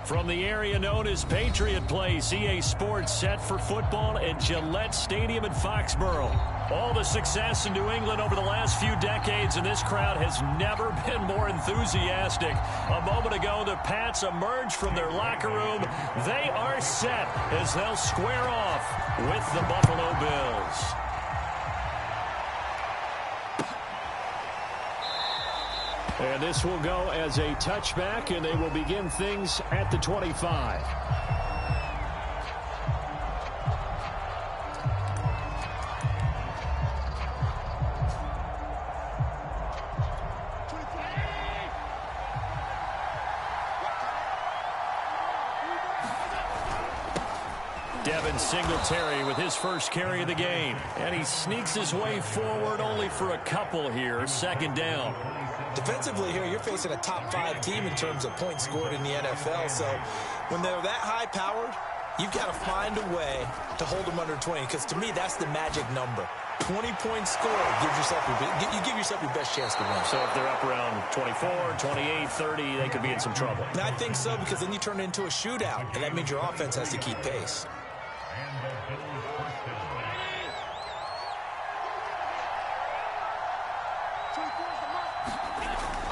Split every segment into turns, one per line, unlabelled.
From the area known as Patriot Place, EA Sports set for football at Gillette Stadium in Foxborough. All the success in New England over the last few decades, and this crowd has never been more enthusiastic. A moment ago, the Pats emerged from their locker room. They are set as they'll square off with the Buffalo Bills. And this will go as a touchback, and they will begin things at the 25. Devin Singletary with his first carry of the game. And he sneaks his way forward only for a couple here. Second down.
Defensively here, you're facing a top-5 team in terms of points scored in the NFL. So when they're that high-powered, you've got to find a way to hold them under 20. Because to me, that's the magic number. 20 points scored, you give yourself your best chance to win.
So if they're up around 24, 28, 30, they could be in some trouble.
And I think so, because then you turn it into a shootout, and that means your offense has to keep pace.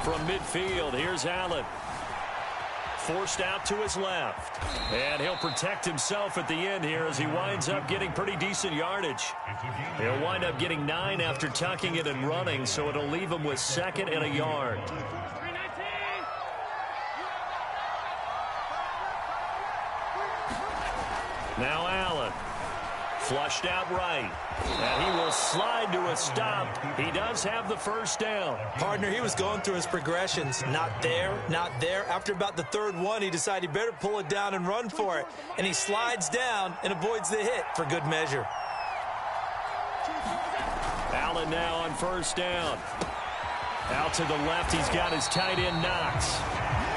From midfield, here's Allen. Forced out to his left. And he'll protect himself at the end here as he winds up getting pretty decent yardage. He'll wind up getting 9 after tucking it and running, so it'll leave him with 2nd and a yard. Now Allen. Flushed out right. And he will slide to a stop. He does have the first down.
Partner, he was going through his progressions. Not there, not there. After about the 3rd one, he decided he better pull it down and run for it. And he slides down and avoids the hit for good measure.
Allen now on first down. Out to the left, he's got his tight end Knox.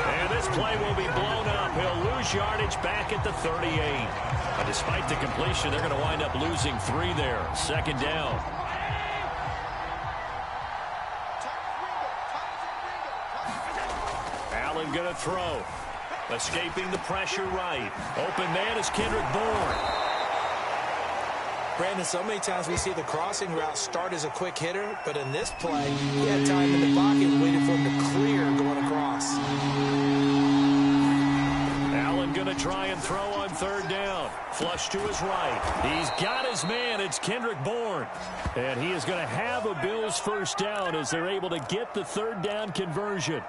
And this play will be blown up. He'll lose yardage back at the 38. And despite the completion, they're going to wind up losing 3 there. Second down. Allen going to throw. Escaping the pressure right. Open man is Kendrick Bourne.
Brandon, so many times we see the crossing route start as a quick hitter, but in this play, he had time in the pocket and waited for him to clear going across.
Allen going to try and throw on 3rd down. Flush to his right. He's got his man. It's Kendrick Bourne. And he is going to have a Bills first down as they're able to get the 3rd down conversion.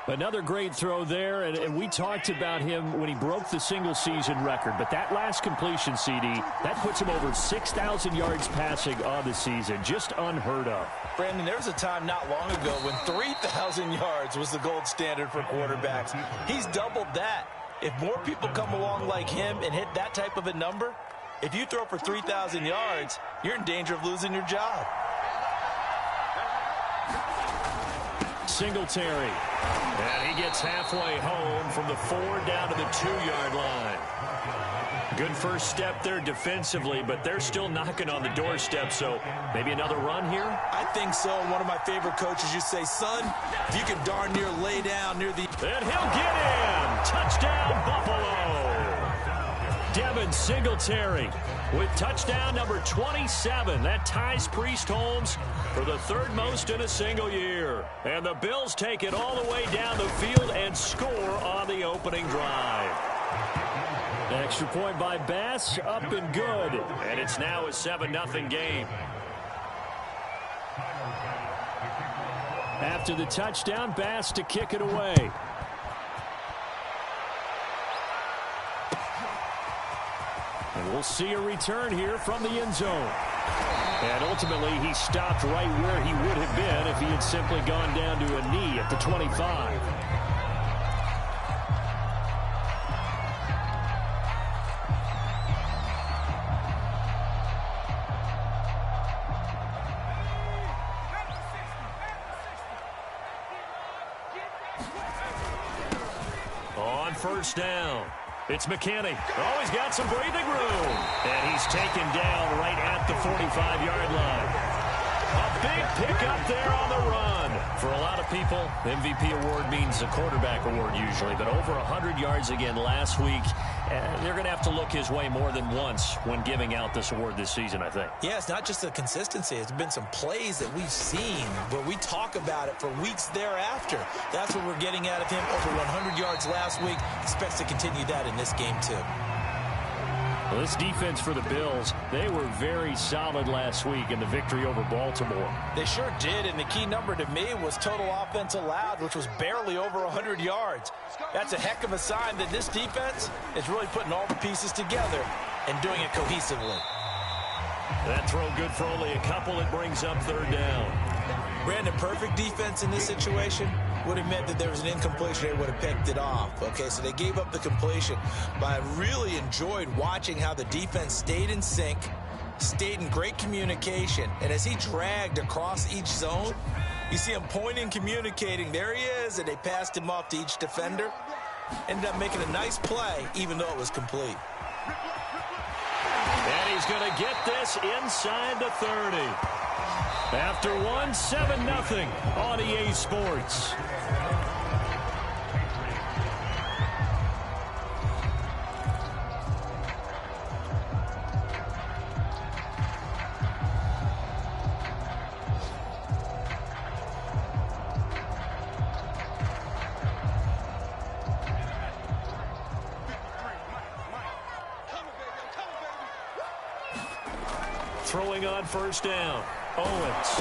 Another great throw there, and we talked about him when he broke the single-season record. But that last completion, CD, that puts him over 6,000 yards passing on the season. Just unheard of.
Brandon, there was a time not long ago when 3,000 yards was the gold standard for quarterbacks. He's doubled that. If more people come along like him and hit that type of a number, if you throw for 3,000 yards, you're in danger of losing your job.
Singletary. And he gets halfway home from the 4 down to the 2-yard line. Good first step there defensively, but they're still knocking on the doorstep, so maybe another run here?
I think so. One of my favorite coaches used to say, son, if you can darn near lay down near the...
And he'll get in! Touchdown, Buffalo! Devin Singletary with touchdown number 27. That ties Priest Holmes for the 3rd most in a single year. And the Bills take it all the way down the field and score on the opening drive. Extra point by Bass, up and good. And it's now a 7-0 game. After the touchdown, Bass to kick it away. And we'll see a return here from the end zone. And ultimately, he stopped right where he would have been if he had simply gone down to a knee at the 25. On first down. It's McKinney. Oh, he's got some breathing room. And he's taken down right at the 45-yard line. A big pickup there on the run. For a lot of people, MVP award means a quarterback award usually, but over 100 yards again last week. They're going to have to look his way more than once when giving out this award this season, I think.
Yeah, it's not just the consistency. It's been some plays that we've seen where we talk about it for weeks thereafter. That's what we're getting out of him. Over 100 yards last week. Expects to continue that in this game, too.
Well, this defense for the Bills, they were very solid last week in the victory over Baltimore.
They sure did, and the key number to me was total offense allowed, which was barely over 100 yards. That's a heck of a sign that this defense is really putting all the pieces together and doing it cohesively.
That throw good for only a couple. It brings up third down.
Brandon, perfect defense in this situation would have meant that there was an incompletion. They would have picked it off. Okay, so they gave up the completion. But I really enjoyed watching how the defense stayed in sync, stayed in great communication, and as he dragged across each zone, you see him pointing, communicating. There he is, and they passed him off to each defender. Ended up making a nice play, even though it was complete.
And he's going to get this inside the 30. After one, 7-0 on EA Sports. Throwing on first down. Owens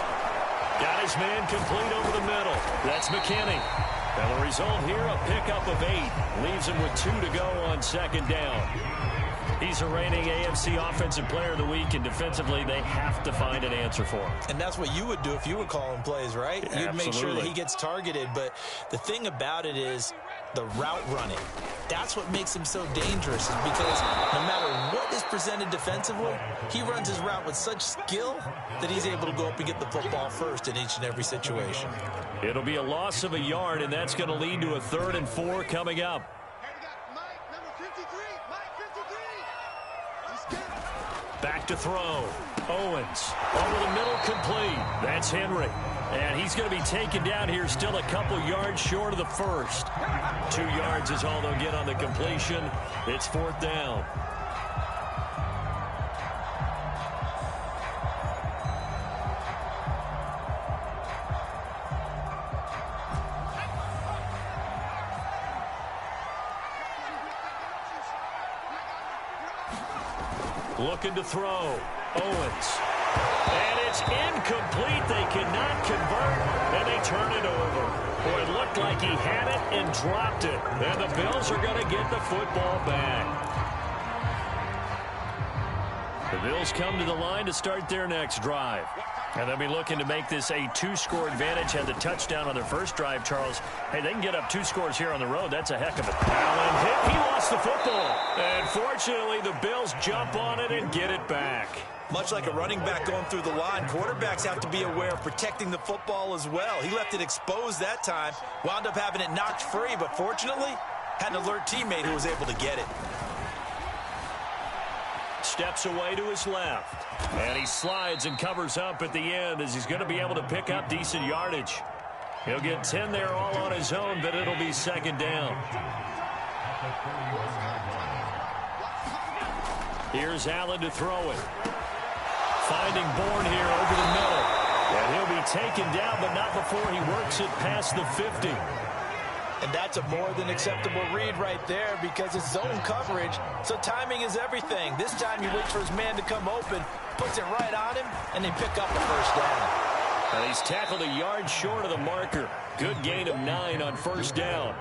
got his man complete over the middle. That's McKinney. And the result here, a pickup of 8. Leaves him with 2 to go on second down. He's a reigning AFC Offensive Player of the Week, and defensively, they have to find an answer for him.
And that's what you would do if you were calling plays, right?
Yeah,
you'd make sure that he gets targeted. But the thing about it is the route running. That's what makes him so dangerous, is because no matter what is presented defensively, he runs his route with such skill that he's able to go up and get the football first in each and every situation.
It'll be a loss of a yard, and that's going to lead to a 3rd and 4 coming up. Back to throw. Owens over the middle, complete. That's Henry. And he's going to be taken down here, still a couple yards short of the first. 2 yards is all they'll get on the completion. It's 4th down. Looking to throw. Owens. And it's incomplete. They cannot convert, and they turn it over. Boy, it looked like he had it and dropped it. And the Bills are going to get the football back. The Bills come to the line to start their next drive. And they'll be looking to make this a 2-score advantage. Had the touchdown on their first drive, Charles. Hey, they can get up 2 scores here on the road. That's a heck of it. Allen hit. He lost the football. And fortunately, the Bills jump on it and get it back.
Much like a running back going through the line, quarterbacks have to be aware of protecting the football as well. He left it exposed that time, wound up having it knocked free, but fortunately, had an alert teammate who was able to get it.
Steps away to his left. And he slides and covers up at the end as he's going to be able to pick up decent yardage. He'll get 10 there all on his own, but it'll be 2nd down. Here's Allen to throw it. Finding Bourne here over the middle. And he'll be taken down, but not before he works it past the 50.
And that's a more than acceptable read right there because it's zone coverage, so timing is everything. This time he waits for his man to come open, puts it right on him, and they pick up the first down.
And he's tackled a yard short of the marker. Good gain of 9 on first down.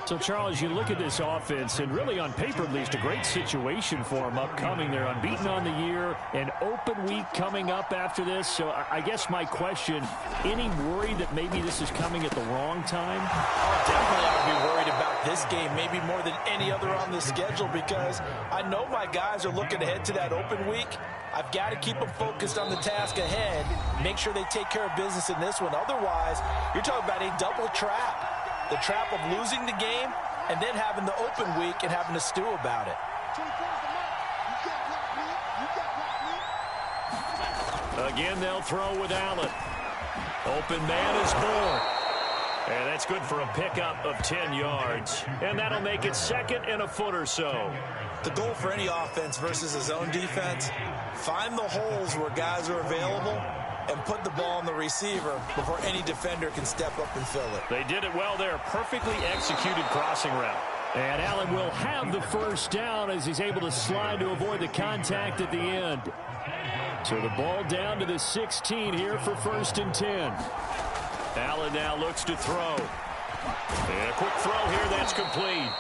So, Charles, you look at this offense, and really on paper, at least, a great situation for them upcoming. They're unbeaten on the year, an open week coming up after this. So I guess my question, any worry that maybe this is coming at the wrong time?
Oh, definitely I would be worried about this game, maybe more than any other on the schedule, because I know my guys are looking ahead to that open week. I've got to keep them focused on the task ahead, make sure they take care of business in this one. Otherwise, you're talking about a double trap. The trap of losing the game and then having the open week and having to stew about it.
Again, they'll throw with Allen. Open man is Bourne. And that's good for a pickup of 10 yards. And that'll make it 2nd and a foot or so.
The goal for any offense versus his own defense, find the holes where guys are available and put the ball on the receiver before any defender can step up and fill it.
They did it well there. Perfectly executed crossing route. And Allen will have the first down as he's able to slide to avoid the contact at the end. So the ball down to the 16 here for 1st and 10. Allen now looks to throw. And a quick throw here that's complete.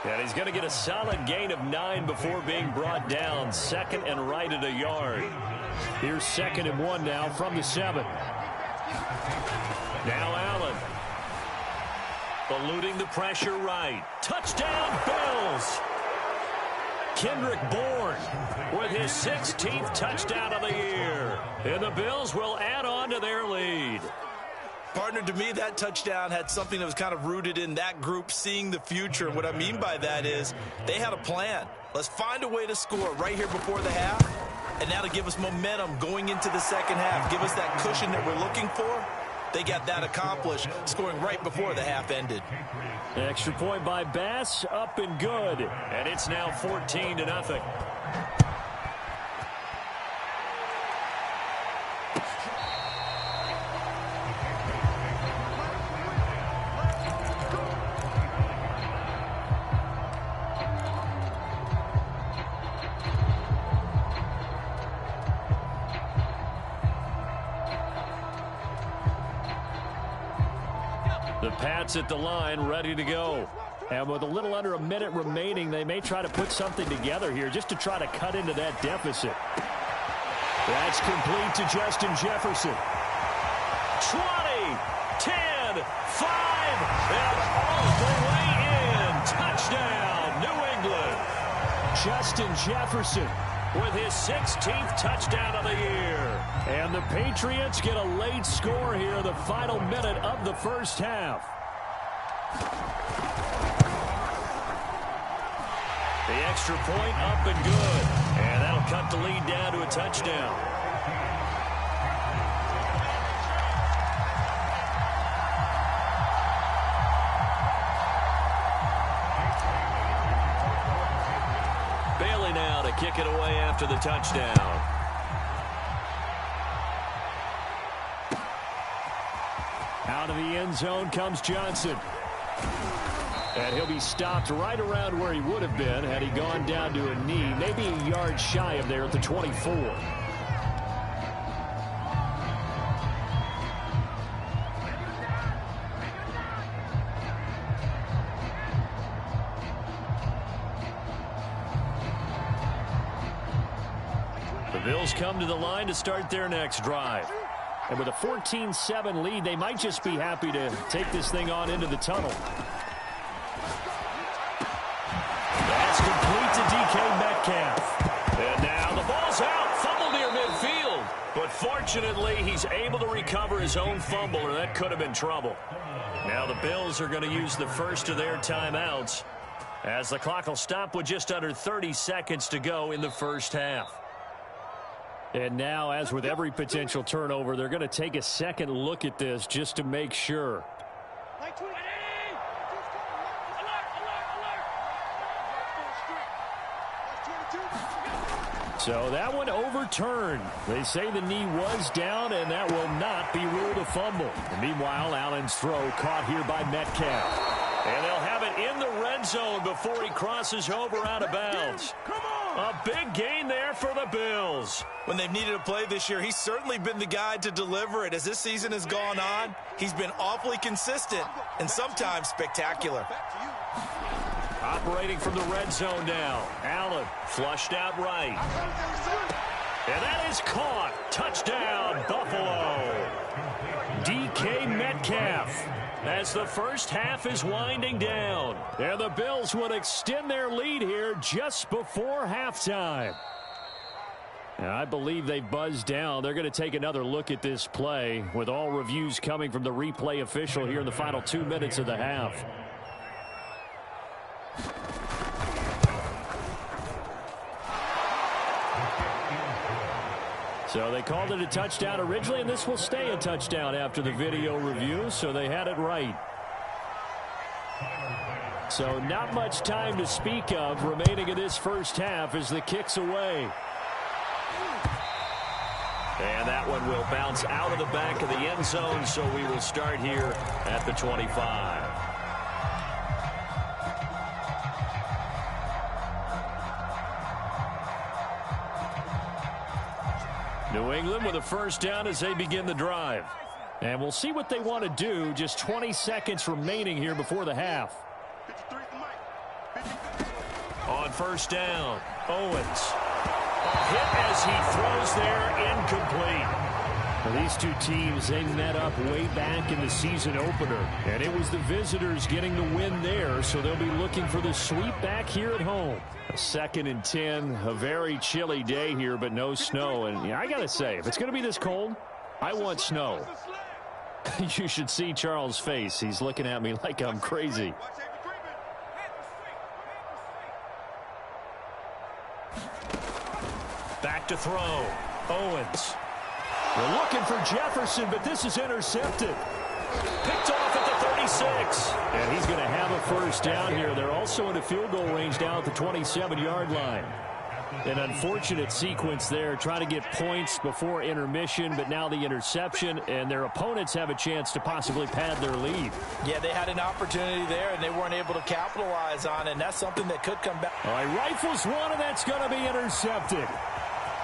And he's going to get a solid gain of 9 before being brought down. 2nd and right at a yard. Here's 2nd and 1 now from the 7. Now Allen. Eluding the pressure right. Touchdown Bills. Kendrick Bourne with his 16th touchdown of the year. And the Bills will add on to their lead.
Partner, to me, that touchdown had something that was kind of rooted in that group seeing the future. And what I mean by that is they had a plan. Let's find a way to score right here before the half. And now to give us momentum going into the second half. Give us that cushion that we're looking for. They got that accomplished, scoring right before the half ended.
Extra point by Bass, up and good. And it's now 14-0. The Pats at the line, ready to go. And with a little under a minute remaining, they may try to put something together here just to try to cut into that deficit. That's complete to Justin Jefferson. 20, 10, 5, and all the way in. Touchdown, New England. Justin Jefferson with his 16th touchdown of the year. And the Patriots get a late score here, the final minute of the first half. The extra point up and good. And that'll cut the lead down to a touchdown. Bailey now to kick it away after the touchdown. Out of the end zone comes Johnson. And he'll be stopped right around where he would have been had he gone down to a knee, maybe a yard shy of there at the 24. The Bills come to the line to start their next drive. And with a 14-7 lead, they might just be happy to take this thing on into the tunnel. That's complete to DK Metcalf. And now the ball's out. Fumble near midfield. But fortunately, he's able to recover his own fumble, or that could have been trouble. Now the Bills are going to use the first of their timeouts as the clock will stop with just under 30 seconds to go in the first half. And now, as with every potential turnover, they're going to take a second look at this just to make sure. So that one overturned. They say the knee was down, and that will not be ruled a fumble. And meanwhile, Allen's throw caught here by Metcalf. And they'll have it in the red zone before he crosses over out of bounds. A big gain there for the Bills.
When they've needed a play this year, he's certainly been the guy to deliver it. As this season has gone on, he's been awfully consistent and sometimes spectacular.
Operating from the red zone now. Allen flushed out right. And that is caught. Touchdown, Buffalo. DK Metcalf. As the first half is winding down. And the Bills would extend their lead here just before halftime. And I believe they buzzed down. They're going to take another look at this play with all reviews coming from the replay official here in the final 2 minutes of the half. So they called it a touchdown originally, and this will stay a touchdown after the video review, so they had it right. So not much time to speak of remaining in this first half as the kick's away. And that one will bounce out of the back of the end zone, so we will start here at the 25. New England with a first down as they begin the drive. And we'll see what they want to do. Just 20 seconds remaining here before the half. On first down, Owens. A hit as he throws there, incomplete. Well, these two teams, they met up way back in the season opener. And it was the visitors getting the win there, so they'll be looking for the sweep back here at home. A 2nd and 10, a very chilly day here, but no snow. And yeah, I got to say, if it's going to be this cold, I want snow. You should see Charles' face. He's looking at me like I'm crazy. Back to throw. Owens. We're looking for Jefferson, but this is intercepted. Picked off at the 36. And he's going to have a first down here. They're also in a field goal range now at the 27-yard line. An unfortunate sequence there, trying to get points before intermission, but now the interception, and their opponents have a chance to possibly pad their lead.
Yeah, they had an opportunity there, and they weren't able to capitalize on it, and that's something that could come back.
All right, rifles one, and that's going to be intercepted.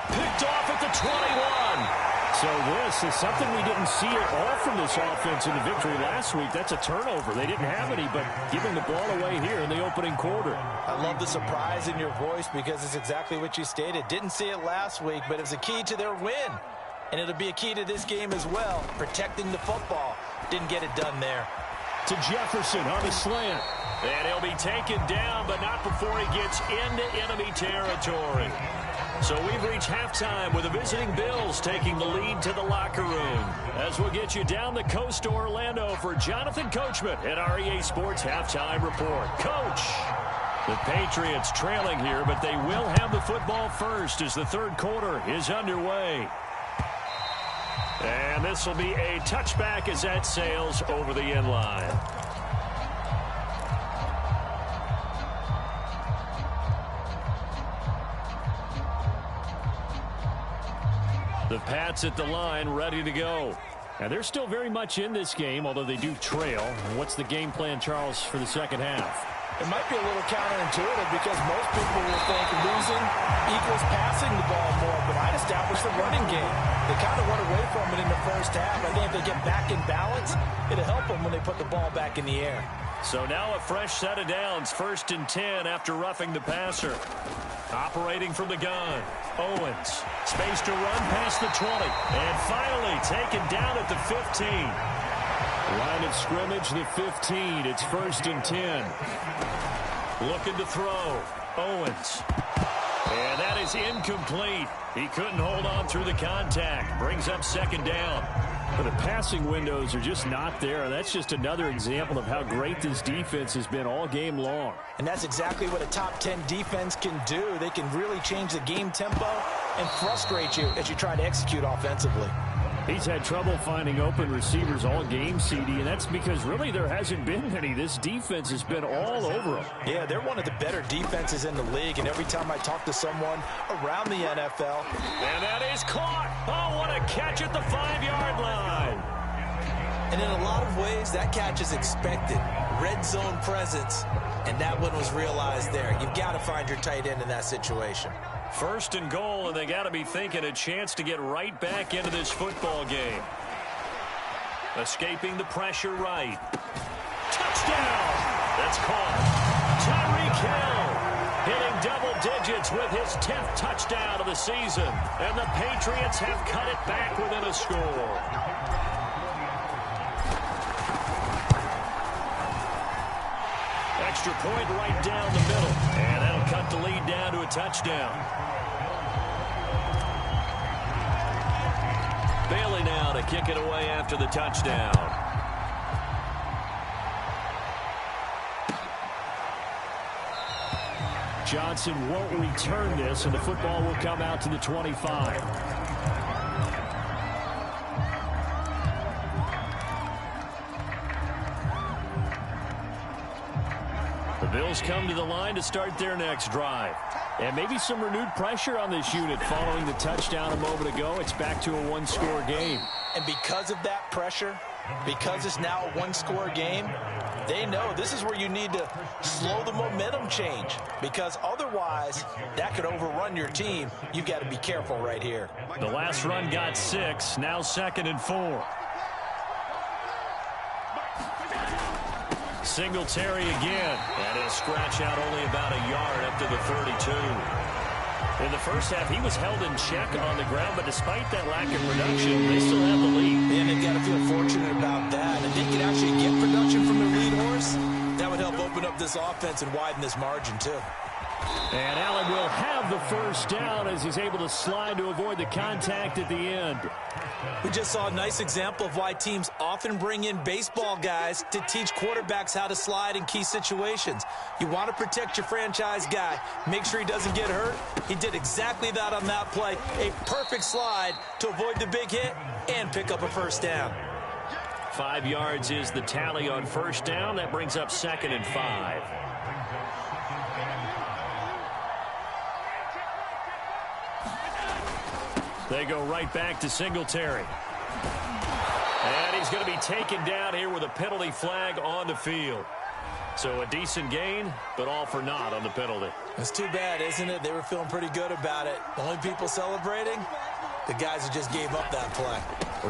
Picked off at the 21. So this is something we didn't see at all from this offense in the victory last week. That's a turnover. They didn't have any, but giving the ball away here in the opening quarter.
I love the surprise in your voice because it's exactly what you stated. Didn't see it last week, but it was a key to their win. And it'll be a key to this game as well, protecting the football. Didn't get it done there.
To Jefferson on the slant. And he'll be taken down, but not before he gets into enemy territory. So we've reached halftime with the visiting Bills taking the lead to the locker room. As we'll get you down the coast to Orlando for Jonathan Coachman at our EA Sports Halftime Report. Coach! The Patriots trailing here, but they will have the football first as the third quarter is underway. And this will be a touchback as that sails over the end line. The Pats at the line, ready to go. And they're still very much in this game, although they do trail. What's the game plan, Charles, for the second half?
It might be a little counterintuitive because most people will think losing equals passing the ball more, but I'd establish the running game. They kind of went away from it in the first half. I think if they get back in balance, it'll help them when they put the ball back in the air.
So now a fresh set of downs, 1st and 10 after roughing the passer. Operating from the gun, Owens. Space to run past the 20. And finally taken down at the 15. Line of scrimmage, the 15. It's 1st and 10. Looking to throw. Owens. And that is incomplete. He couldn't hold on through the contact. Brings up 2nd down. But the passing windows are just not there. That's just another example of how great this defense has been all game long.
And that's exactly what a top 10 defense can do. They can really change the game tempo and frustrate you as you try to execute offensively.
He's had trouble finding open receivers all game, CD, and that's because really there hasn't been many. This defense has been all over them.
Yeah, they're one of the better defenses in the league, and every time I talk to someone around the NFL.
And that is caught. Oh, what a catch at the 5-yard line.
And in a lot of ways, that catch is expected. Red zone presence, and that one was realized there. You've got to find your tight end in that situation.
1st and goal, and they got to be thinking a chance to get right back into this football game. Escaping the pressure right. Touchdown! That's caught. Tyreek Hill hitting double digits with his 10th touchdown of the season. And the Patriots have cut it back within a score. Extra point right down the middle. And that'll cut the lead down to a touchdown. Bailey now to kick it away after the touchdown. Johnson won't return this, and the football will come out to the 25. Bills come to the line to start their next drive. And maybe some renewed pressure on this unit following the touchdown a moment ago. It's back to a one-score game.
And because of that pressure, because it's now a one-score game, they know this is where you need to slow the momentum change, because otherwise that could overrun your team. You've got to be careful right here.
The last run got 6, now 2nd and 4. Singletary again, and he'll scratch out only about a yard up to the 32. In the first half, he was held in check on the ground, but despite that lack of production, they still have the lead.
And they've got to feel fortunate about that. If they can actually get production from their lead horse, that would help open up this offense and widen this margin too.
And Allen will have the first down as he's able to slide to avoid the contact at the end.
We just saw a nice example of why teams often bring in baseball guys to teach quarterbacks how to slide in key situations. You want to protect your franchise guy. Make sure he doesn't get hurt. He did exactly that on that play. A perfect slide to avoid the big hit and pick up a first down.
5 yards is the tally on first down. That brings up 2nd and 5. They go right back to Singletary. And he's going to be taken down here with a penalty flag on the field. So a decent gain, but all for naught on the penalty.
It's too bad, isn't it? They were feeling pretty good about it. The only people celebrating, the guys who just gave up that play.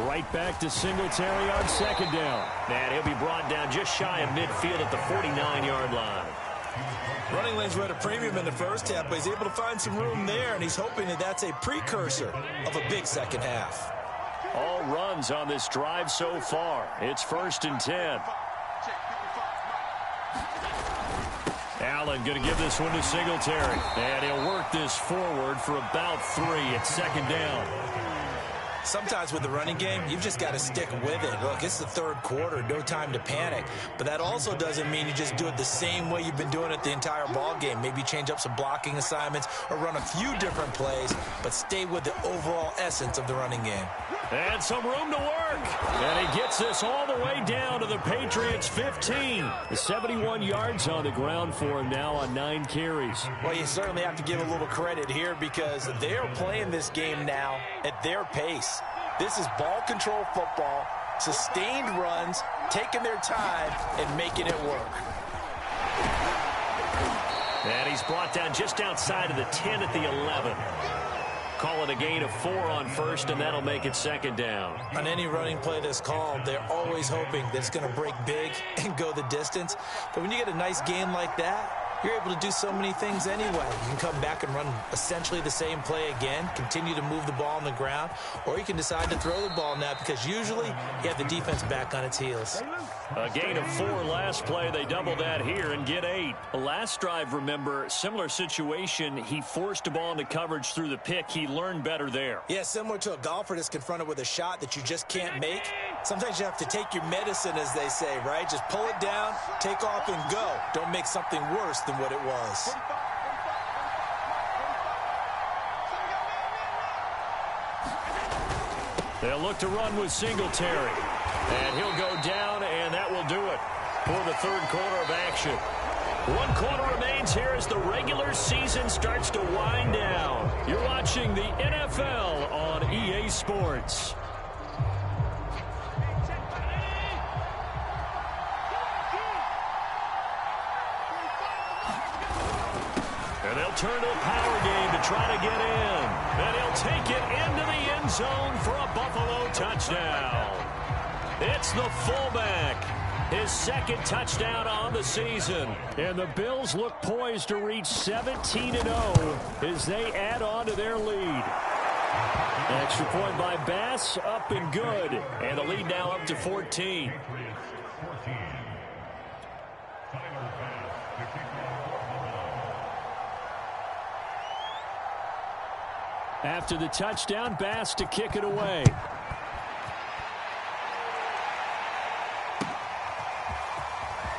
Right back to Singletary on 2nd down. And he'll be brought down just shy of midfield at the 49-yard line.
Running lanes were at a premium in the first half, but he's able to find some room there, and he's hoping that that's a precursor of a big second half.
All runs on this drive so far. It's 1st and 10. Allen going to give this one to Singletary. And he'll work this forward for about 3 at 2nd down.
Sometimes with the running game, you've just got to stick with it. Look, it's the 3rd quarter, no time to panic. But that also doesn't mean you just do it the same way you've been doing it the entire ball game. Maybe change up some blocking assignments or run a few different plays, but stay with the overall essence of the running game.
And some room to work. And he gets this all the way down to the Patriots' 15. The 71 yards on the ground for him now on 9 carries.
Well, you certainly have to give a little credit here because they're playing this game now at their pace. This is ball control football, sustained runs, taking their time, and making it work.
And he's brought down just outside of the 10 at the 11. Call it a gain of 4 on first, and that'll make it 2nd down.
On any running play that's called, they're always hoping that it's going to break big and go the distance. But when you get a nice gain like that, you're able to do so many things anyway. You can come back and run essentially the same play again, continue to move the ball on the ground, or you can decide to throw the ball now because usually you have the defense back on its heels.
A gain of 4 last play. They double that here and get 8. Last drive, remember, similar situation. He forced a ball into coverage through the pick. He learned better there.
Yeah, similar to a golfer that's confronted with a shot that you just can't make. Sometimes you have to take your medicine, as they say, right? Just pull it down, take off, and go. Don't make something worse than what it was.
They'll look to run with Singletary. And he'll go down, and that will do it for the 3rd quarter of action. 1 quarter remains here as the regular season starts to wind down. You're watching the NFL on EA Sports. And they'll turn to a power game to try to get in. And he'll take it into the end zone for a Buffalo touchdown. It's the fullback. His 2nd touchdown on the season. And the Bills look poised to reach 17-0 as they add on to their lead. Extra point by Bass, up and good. And the lead now up to 14. After the touchdown, Bass to kick it away.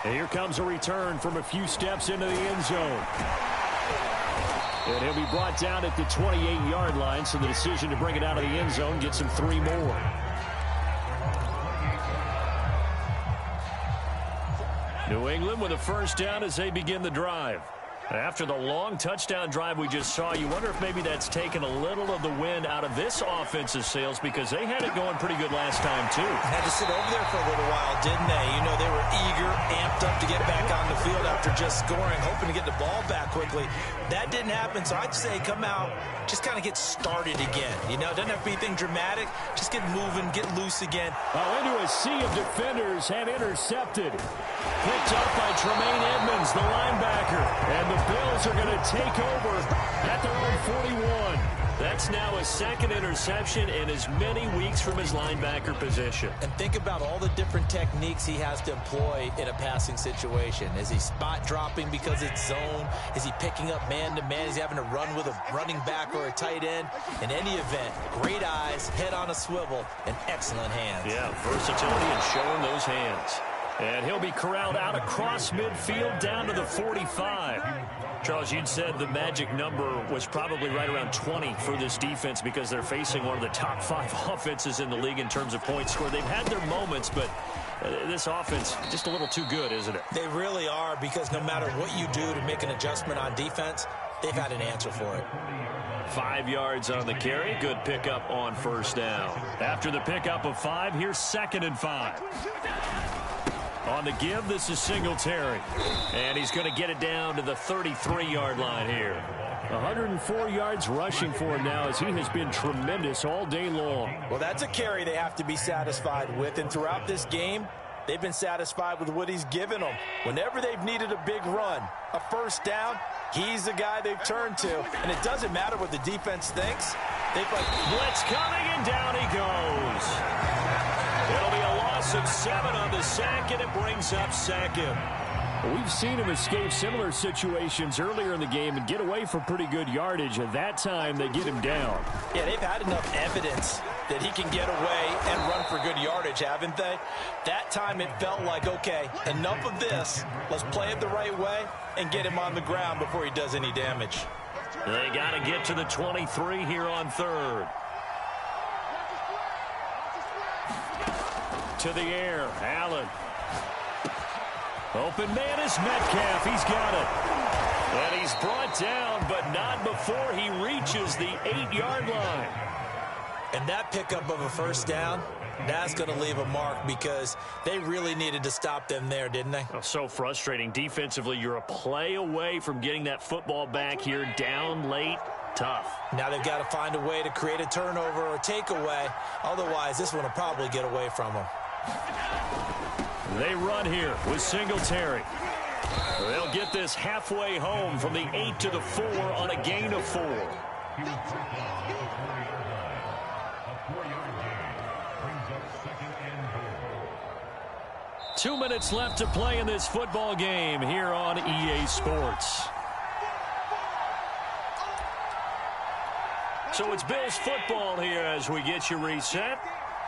And here comes a return from a few steps into the end zone. And he'll be brought down at the 28-yard line, so the decision to bring it out of the end zone gets him 3 more. New England with a first down as they begin the drive. After the long touchdown drive we just saw, you wonder if maybe that's taken a little of the wind out of this offense's sails, because they had it going pretty good last time, too.
Had to sit over there for a little while, didn't they? You know, they were eager, amped up to get back on the field after just scoring, hoping to get the ball back quickly. That didn't happen, so I'd say come out, just kind of get started again. You know, it doesn't have to be anything dramatic. Just get moving, get loose again.
Into a sea of defenders and intercepted. Picked up by Tremaine Edmonds, the linebacker. And the Bills are going to take over at their own 41. That's now a second interception in as many weeks from his linebacker position.
And think about all the different techniques he has to employ in a passing situation. Is he spot dropping because it's zone? Is he picking up man-to-man? Is he having to run with a running back or a tight end? In any event, great eyes, head on a swivel, and excellent hands.
Yeah, versatility and showing those hands. And he'll be corralled out across midfield down to the 45. Charles, you'd said the magic number was probably right around 20 for this defense because they're facing one of the top 5 offenses in the league in terms of points scored. They've had their moments, but this offense just a little too good, isn't it?
They really are, because no matter what you do to make an adjustment on defense, they've had an answer for it.
5 yards on the carry. Good pickup on first down. After the pickup of 5, here's 2nd and 5. On the give, this is Singletary. And he's going to get it down to the 33-yard line here. 104 yards rushing for him now, as he has been tremendous all day long.
Well, that's a carry they have to be satisfied with. And throughout this game, they've been satisfied with what he's given them. Whenever they've needed a big run, a first down, he's the guy they've turned to. And it doesn't matter what the defense thinks. They've
blitz coming, and down he goes. It'll be a loss of 7 on the sack, and it brings up 2nd. We've seen him escape similar situations earlier in the game and get away for pretty good yardage. At that time, they get him down.
Yeah, they've had enough evidence that he can get away and run for good yardage, haven't they? That time it felt like, okay, enough of this. Let's play it the right way and get him on the ground before he does any damage.
They got to get to the 23 here on 3rd. To the air, Allen. Open man is Metcalf. He's got it. And he's brought down, but not before he reaches the 8-yard line.
And that pickup of a first down, that's going to leave a mark, because they really needed to stop them there, didn't they?
Oh, so frustrating. Defensively, you're a play away from getting that football back here, down late. Tough.
Now they've got to find a way to create a turnover or takeaway. Otherwise, this one will probably get away from them.
They run here with Singletary. They'll get this halfway home from the 8 to the 4 on a gain of 4. Two minutes left to play in this football game here on EA Sports. So it's Bills football here as we get you reset.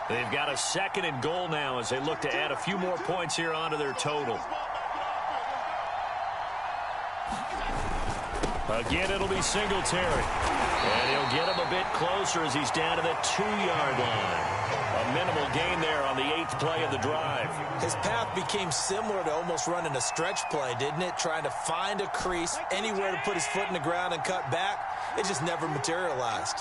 They've got a 2nd and goal now as they look to add a few more points here onto their total. Again, it'll be Singletary. And he'll get him a bit closer as he's down to the 2-yard line. A minimal gain there on the 8th play of the drive.
His path became similar to almost running a stretch play, didn't it? Trying to find a crease, anywhere to put his foot in the ground and cut back. It just never materialized.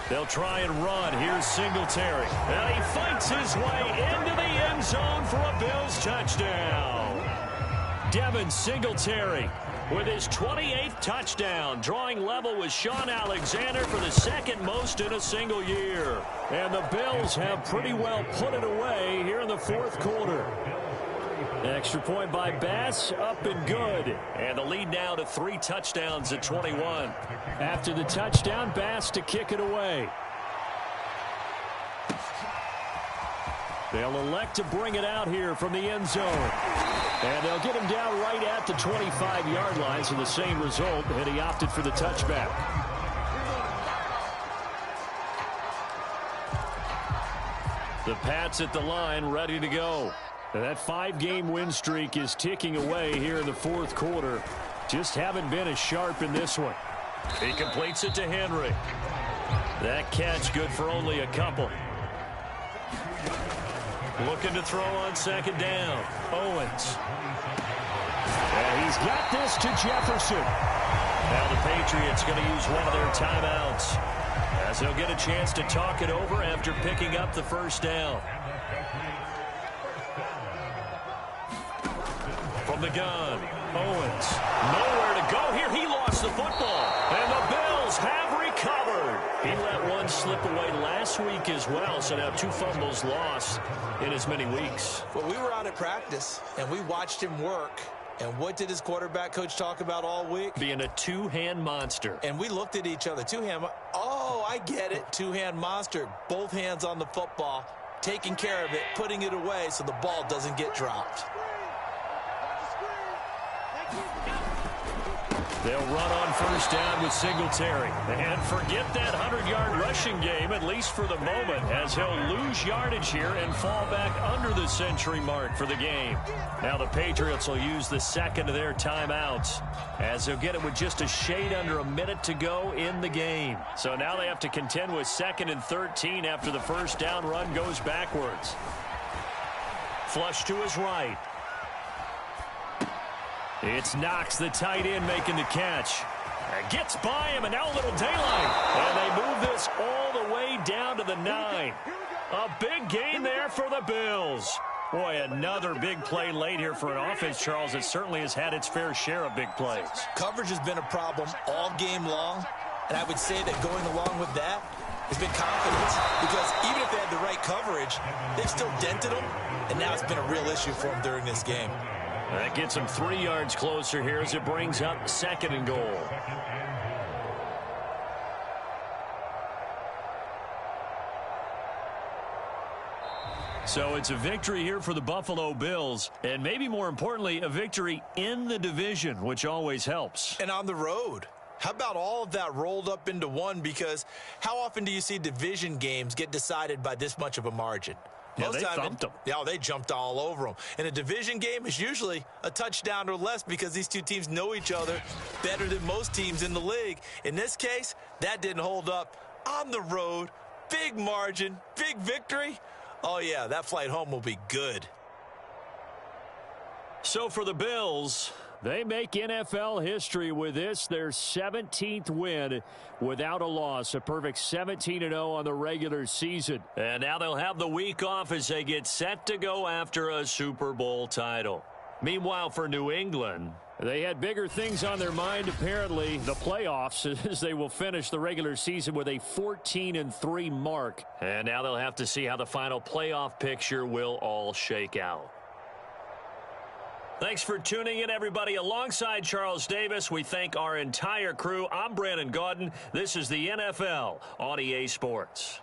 They'll try and run. Here's Singletary. And he fights his way into the end zone for a Bills touchdown. Devin Singletary with his 28th touchdown, drawing level with Shaun Alexander for the 2nd most in a single year. And the Bills have pretty well put it away here in the 4th quarter. Extra point by Bass, up and good. And the lead now to 3 touchdowns at 21. After the touchdown, Bass to kick it away. They'll elect to bring it out here from the end zone. And they'll get him down right at the 25-yard line, so the same result, and he opted for the touchback. The Pats at the line, ready to go. That 5-game win streak is ticking away here in the 4th quarter. Just haven't been as sharp in this one. He completes it to Henry. That catch good for only a couple. Looking to throw on second down. Owens. And he's got this to Jefferson. Now the Patriots going to use one of their timeouts, as they'll get a chance to talk it over after picking up the first down. From the gun, Owens. Nowhere to go here. He lost the football. And the Bills have recovered. He let one slip away last week as well, so now 2 fumbles lost in as many weeks.
Well, we were out at practice, and we watched him work. And what did his quarterback coach talk about all week?
Being a two-hand monster.
And we looked at each other. Two-hand. Oh, I get it. Two-hand monster. Both hands on the football, taking care of it, putting it away so the ball doesn't get dropped.
They'll run on first down with Singletary. And forget that 100-yard rushing game, at least for the moment, as he'll lose yardage here and fall back under the century mark for the game. Now the Patriots will use the second of their timeouts, as they'll get it with just a shade under a minute to go in the game. So now they have to contend with 2nd and 13 after the first down run goes backwards. Flush to his right. It's Knox, the tight end, making the catch. Gets by him, and now a little daylight. And they move this all the way down to the 9. A big gain there for the Bills. Boy, another big play late here for an offense, Charles, that certainly has had its fair share of big plays.
Coverage has been a problem all game long, and I would say that going along with that has been confidence. Because even if they had the right coverage, they've still dented them, and now it's been a real issue for them during this game.
That gets him 3 yards closer here as it brings up 2nd and goal. So it's a victory here for the Buffalo Bills, and maybe more importantly, a victory in the division, which always helps.
And on the road. How about all of that rolled up into one? Because how often do you see division games get decided by this much of a margin?
Yeah, they thumped them.
Yeah, they jumped all over them. And a division game is usually a touchdown or less because these two teams know each other better than most teams in the league. In this case, that didn't hold up. On the road, big margin, big victory. Oh, yeah, that flight home will be good.
So for the Bills, they make NFL history with this, their 17th win without a loss. A perfect 17-0 on the regular season. And now they'll have the week off as they get set to go after a Super Bowl title. Meanwhile, for New England, they had bigger things on their mind, apparently, the playoffs, as they will finish the regular season with a 14-3 mark. And now they'll have to see how the final playoff picture will all shake out. Thanks for tuning in, everybody. Alongside Charles Davis, we thank our entire crew. I'm Brandon Gaudin. This is the NFL on EA Sports.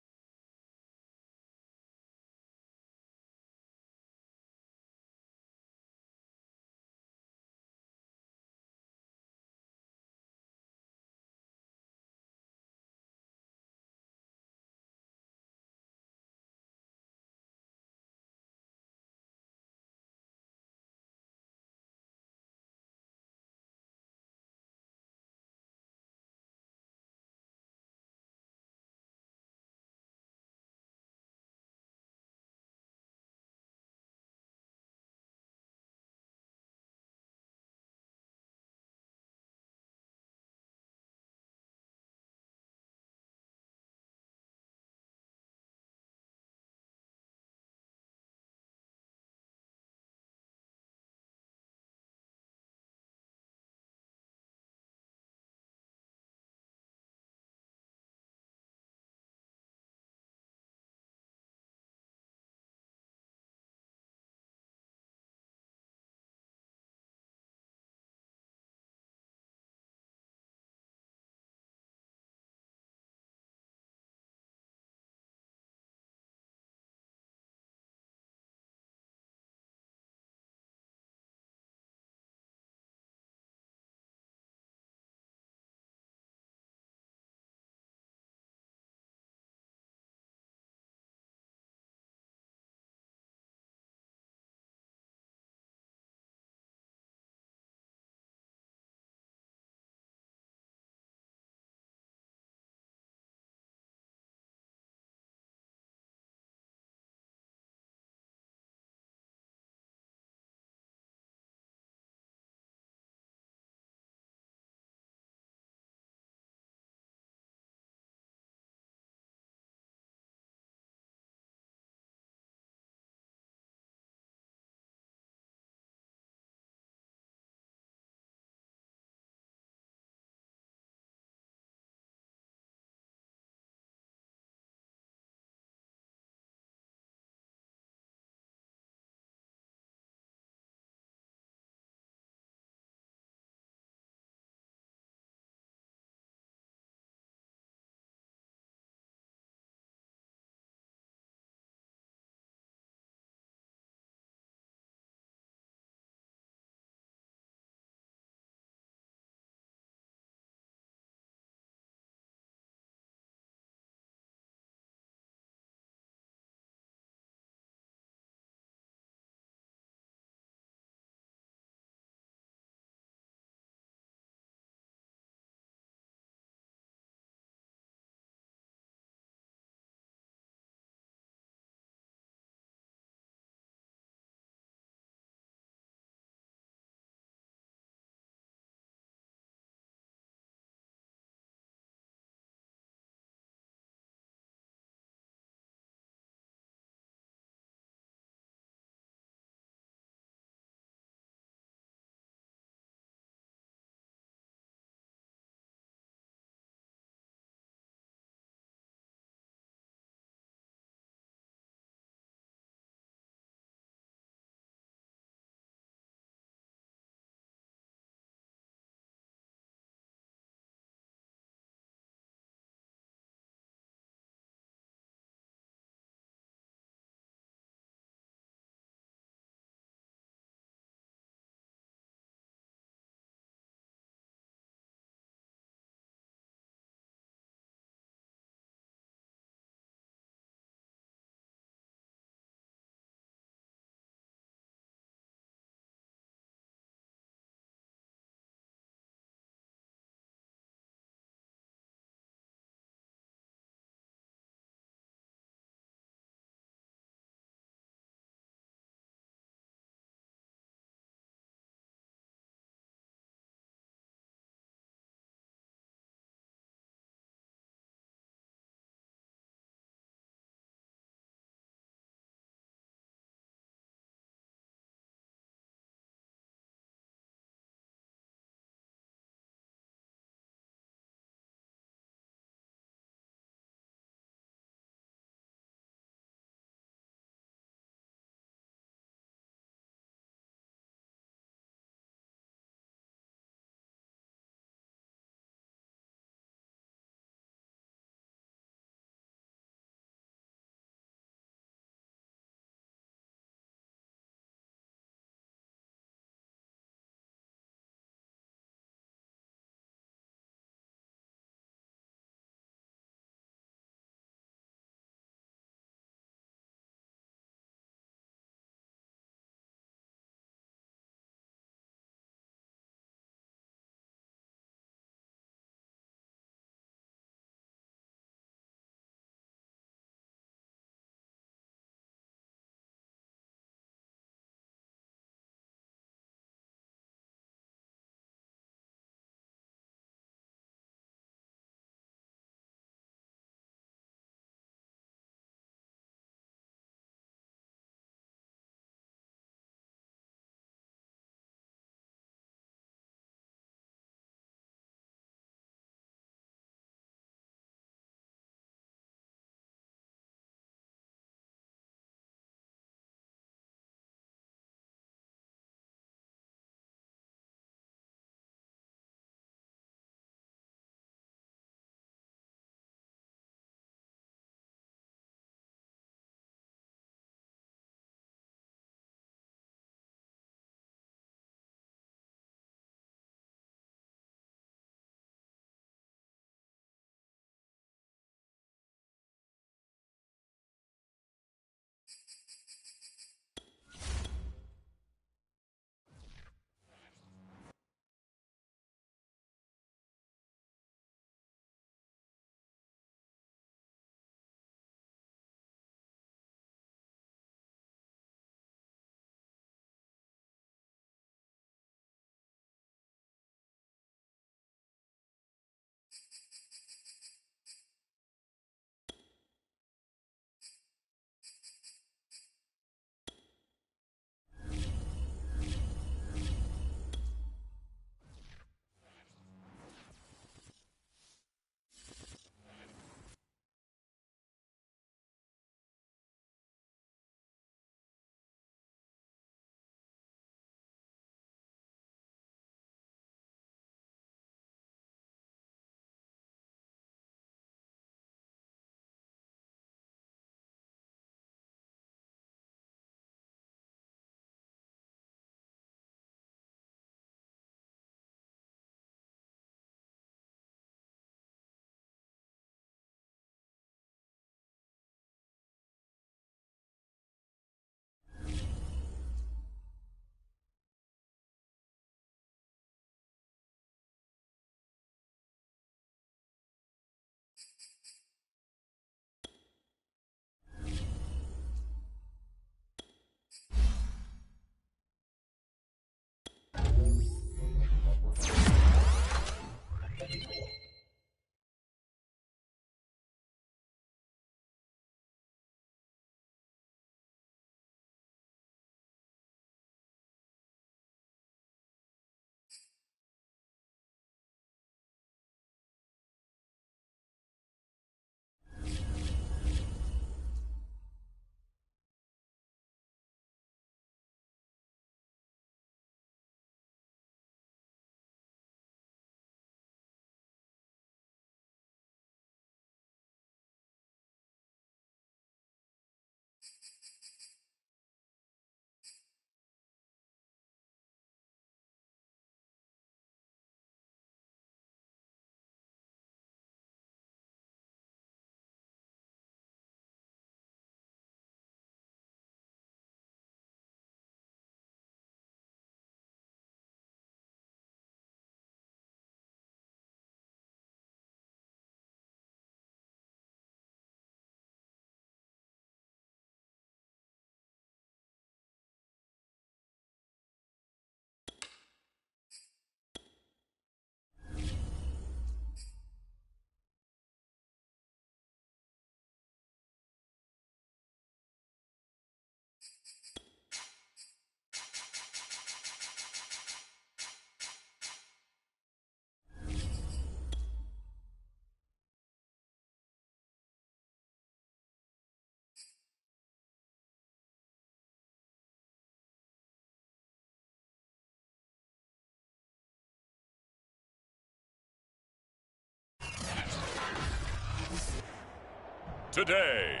today.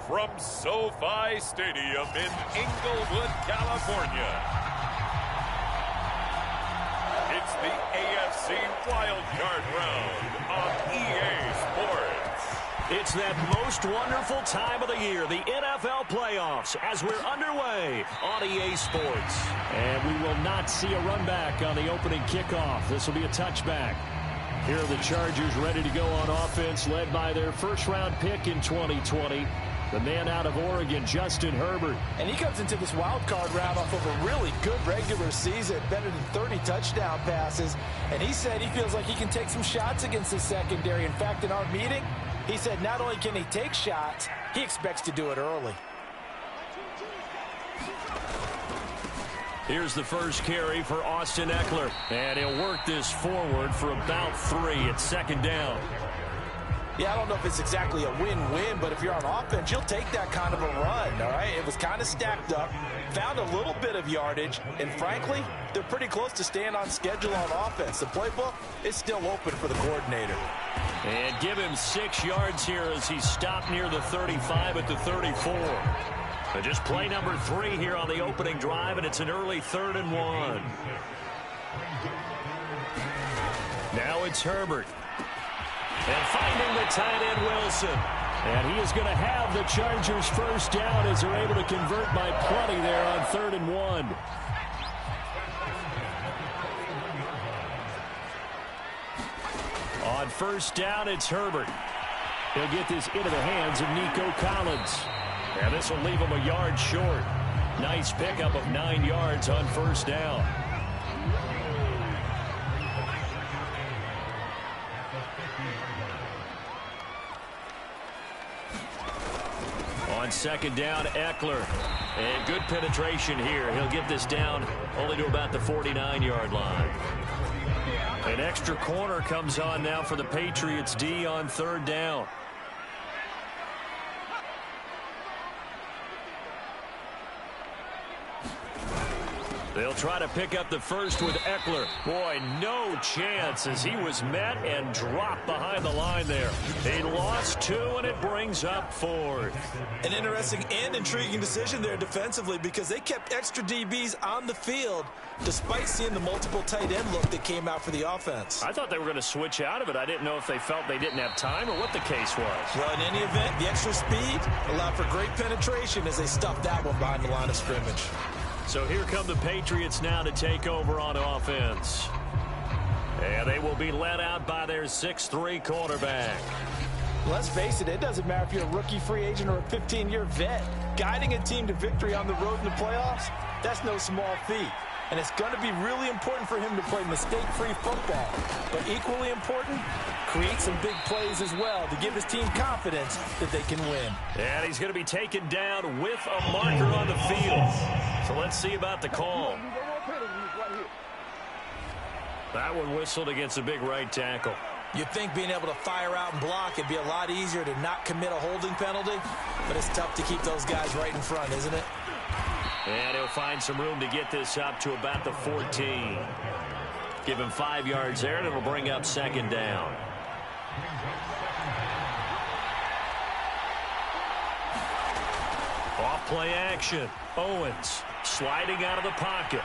From SoFi Stadium in Inglewood, California, it's the AFC Wildcard Round on EA Sports.
It's that most wonderful time of the year, the NFL playoffs, as we're underway on EA Sports. And we will not see a run back on the opening kickoff. This will be a touchback. Here are the Chargers ready to go on offense, led by their first-round pick in 2020. The man out of Oregon, Justin Herbert.
And he comes into this wild card round off of a really good regular season, better than 30 touchdown passes. And he said he feels like he can take some shots against the secondary. In fact, in our meeting, he said not only can he take shots, he expects to do it early.
Here's the first carry for Austin Ekeler. And he'll work this forward for about 3 at second down.
Yeah, I don't know if it's exactly a win-win, but if you're on offense, you'll take that kind of a run, all right? It was kind of stacked up, found a little bit of yardage, and frankly, they're pretty close to staying on schedule on offense. The playbook is still open for the coordinator.
And give him 6 yards here as he stopped near the 35 at the 34. But just play number 3 here on the opening drive, and it's an early 3rd and 1. Now it's Herbert. And finding the tight end, Wilson. And he is going to have the Chargers first down as they're able to convert by plenty there on 3rd and 1. On first down, it's Herbert. He'll get this into the hands of Nico Collins. And this will leave him a yard short. Nice pickup of 9 yards on first down. On second down, Ekeler. And good penetration here. He'll get this down only to about the 49-yard line. An extra corner comes on now for the Patriots D on 3rd down. They'll try to pick up the first with Ekeler. Boy, no chance as he was met and dropped behind the line there. He lost 2, and it brings up 4th.
An interesting and intriguing decision there defensively because they kept extra DBs on the field despite seeing the multiple tight end look that came out for the offense.
I thought they were going to switch out of it. I didn't know if they felt they didn't have time or what the case was.
Well, in any event, the extra speed allowed for great penetration as they stuffed that one behind the line of scrimmage.
So here come the Patriots now to take over on offense. And they will be led out by their 6'3" quarterback.
Let's face it, it doesn't matter if you're a rookie free agent or a 15-year vet. Guiding a team to victory on the road in the playoffs, that's no small feat. And it's going to be really important for him to play mistake-free football. But equally important, create some big plays as well to give his team confidence that they can win.
And he's going to be taken down with a marker on the field. So let's see about the call. That one whistled against a big right tackle.
You'd think being able to fire out and block would be a lot easier to not commit a holding penalty, but it's tough to keep those guys right in front, isn't it?
And he'll find some room to get this up to about the 14. Give him 5 yards there, and it'll bring up 2nd down. Off play action. Owens sliding out of the pocket.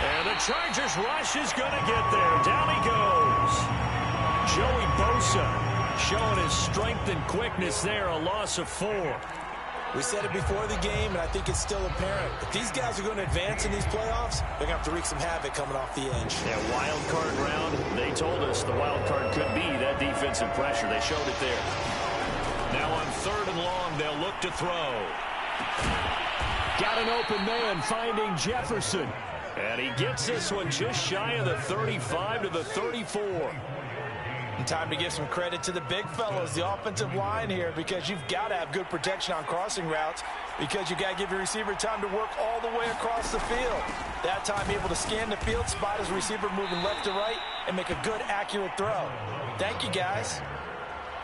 And the Chargers rush is going to get there. Down he goes. Joey Bosa showing his strength and quickness there. A loss of 4.
We said it before the game, and I think it's still apparent. If these guys are going to advance in these playoffs, they're going to have to wreak some havoc coming off the edge.
Yeah, wild card round. They told us the wild card could be that defensive pressure. They showed it there. Now on 3rd and long, they'll look to throw. Got an open man finding Jefferson. And he gets this one just shy of the 35 to the 34.
And time to give some credit to the big fellas, the offensive line here, because you've got to have good protection on crossing routes because you got to give your receiver time to work all the way across the field. That time able to scan the field, spot his receiver moving left to right, and make a good, accurate throw. Thank you, guys.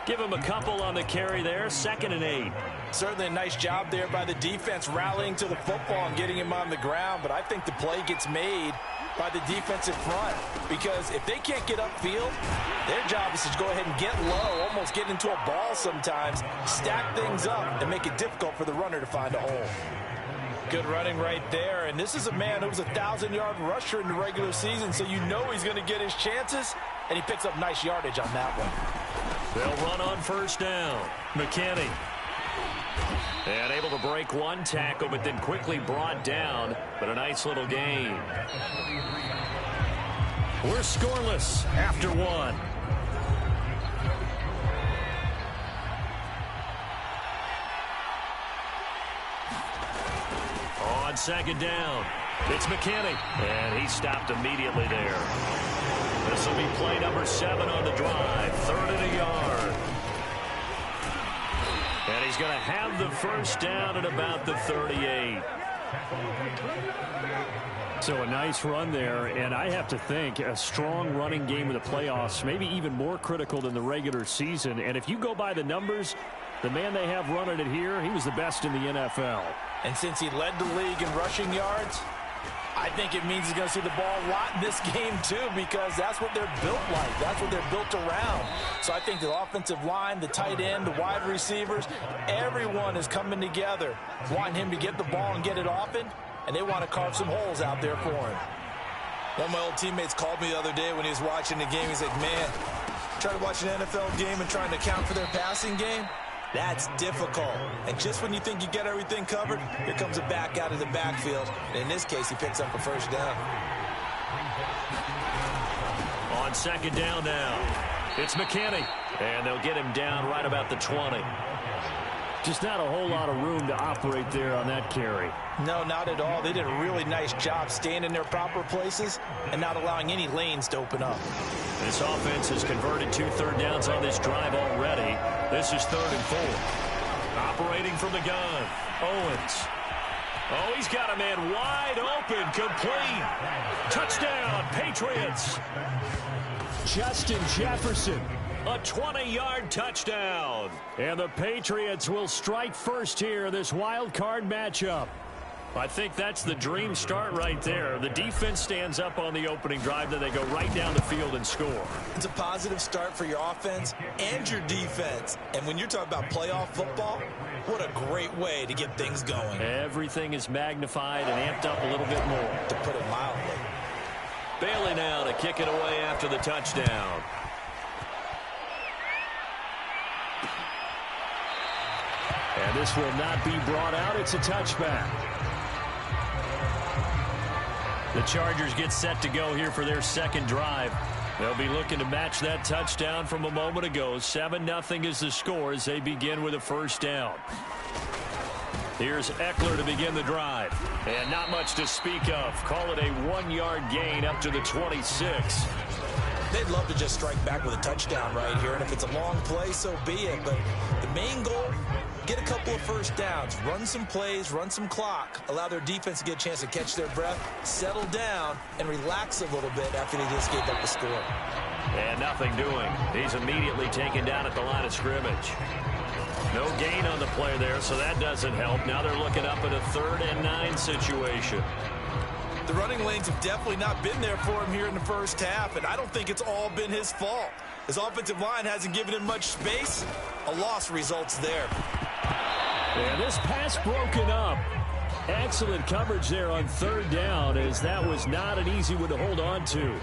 Give him a couple on the carry there. 2nd and 8.
Certainly a nice job there by the defense rallying to the football and getting him on the ground, but I think the play gets made by the defensive front because if they can't get upfield, their job is to go ahead and get low, almost get into a ball sometimes, stack things up, and make it difficult for the runner to find a hole. Good running right there, and this is a man who was a 1,000-yard rusher in the regular season, so you know he's going to get his chances, and he picks up nice yardage on that one.
They'll run on first down. McKinney. And able to break one tackle, but then quickly brought down. But a nice little gain. We're scoreless after one. On second down, it's McKinney. And he stopped immediately there. This will be play number 7 on the drive. 3rd and a yard. And he's going to have the first down at about the 38.
So a nice run there, and I have to think a strong running game in the playoffs, maybe even more critical than the regular season. And if you go by the numbers, the man they have running it here, he was the best in the NFL.
And since he led the league in rushing yards, I think it means he's going to see the ball a lot in this game, too, because that's what they're built like. That's what they're built around. So I think the offensive line, the tight end, the wide receivers, everyone is coming together, wanting him to get the ball and get it often, and they want to carve some holes out there for him. One of my old teammates called me the other day when he was watching the game. He's like, man, try to watch an NFL game and trying to account for their passing game. That's difficult. And just when you think you get everything covered, here comes a back out of the backfield. And in this case, he picks up a first down.
On second down now, it's McKinney. And they'll get him down right about the 20.
Just not a whole lot of room to operate there on that carry.
No, not at all. They did a really nice job staying in their proper places and not allowing any lanes to open up.
This offense has converted 2 third downs on this drive already. This is 3rd and 4. Operating from the gun, Owens. Oh, he's got a man wide open, complete. Touchdown, Patriots.
Justin Jefferson.
A 20-yard touchdown.
And the Patriots will strike first here in this wild card matchup.
I think that's the dream start right there. The defense stands up on the opening drive, then they go right down the field and score.
It's a positive start for your offense and your defense. And when you're talking about playoff football, what a great way to get things going.
Everything is magnified and amped up a little bit more.
To put it mildly.
Bailey now to kick it away after the touchdown.
And this will not be brought out. It's a touchback.
The Chargers get set to go here for their second drive. They'll be looking to match that touchdown from a moment ago. 7-0 is the score as they begin with a first down. Here's Eckler to begin the drive. And not much to speak of. Call it a 1-yard gain up to the 26.
They'd love to just strike back with a touchdown right here. And if it's a long play, so be it. But the main goal, get a couple of first downs, run some plays, run some clock, allow their defense to get a chance to catch their breath, settle down, and relax a little bit after they just gave up the score.
And nothing doing. He's immediately taken down at the line of scrimmage. No gain on the play there, so that doesn't help. Now they're looking up at a 3rd and 9 situation.
The running lanes have definitely not been there for him here in the first half, and I don't think it's all been his fault. His offensive line hasn't given him much space. A loss results there.
And this pass broken up. Excellent coverage there on 3rd down, as that was not an easy one to hold on to.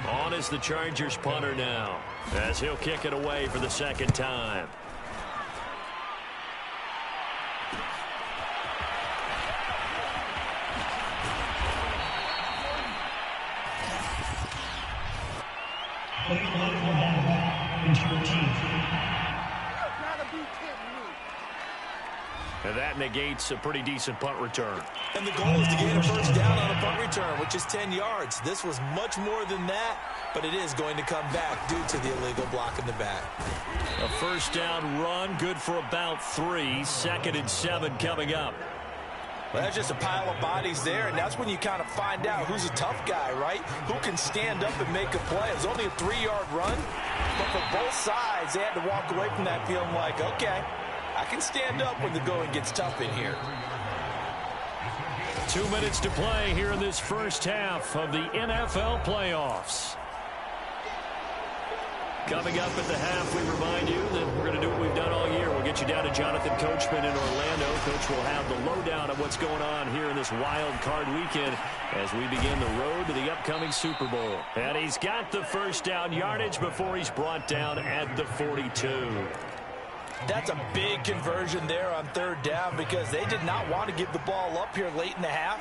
On is the Chargers punter now, as he'll kick it away for the second time. And that negates a pretty decent punt return.
And the goal is to gain a first down on a punt return, which is 10 yards. This was much more than that, but it is going to come back due to the illegal block in the back.
A first down run, good for about 3. 2nd and 7 coming up.
Well, that's just a pile of bodies there, and that's when you kind of find out who's a tough guy, right? Who can stand up and make a play. It was only a 3-yard run, but for both sides, they had to walk away from that feeling like, okay, I can stand up when the going gets tough in here.
2 minutes to play here in this first half of the NFL playoffs. Coming up at the half, we remind you that we're going to do what we've done all year. We'll get you down to Jonathan Coachman in Orlando. Coach will have the lowdown of what's going on here in this wild card weekend as we begin the road to the upcoming Super Bowl. And he's got the first down yardage before he's brought down at the 42.
That's a big conversion there on third down because they did not want to give the ball up here late in the half.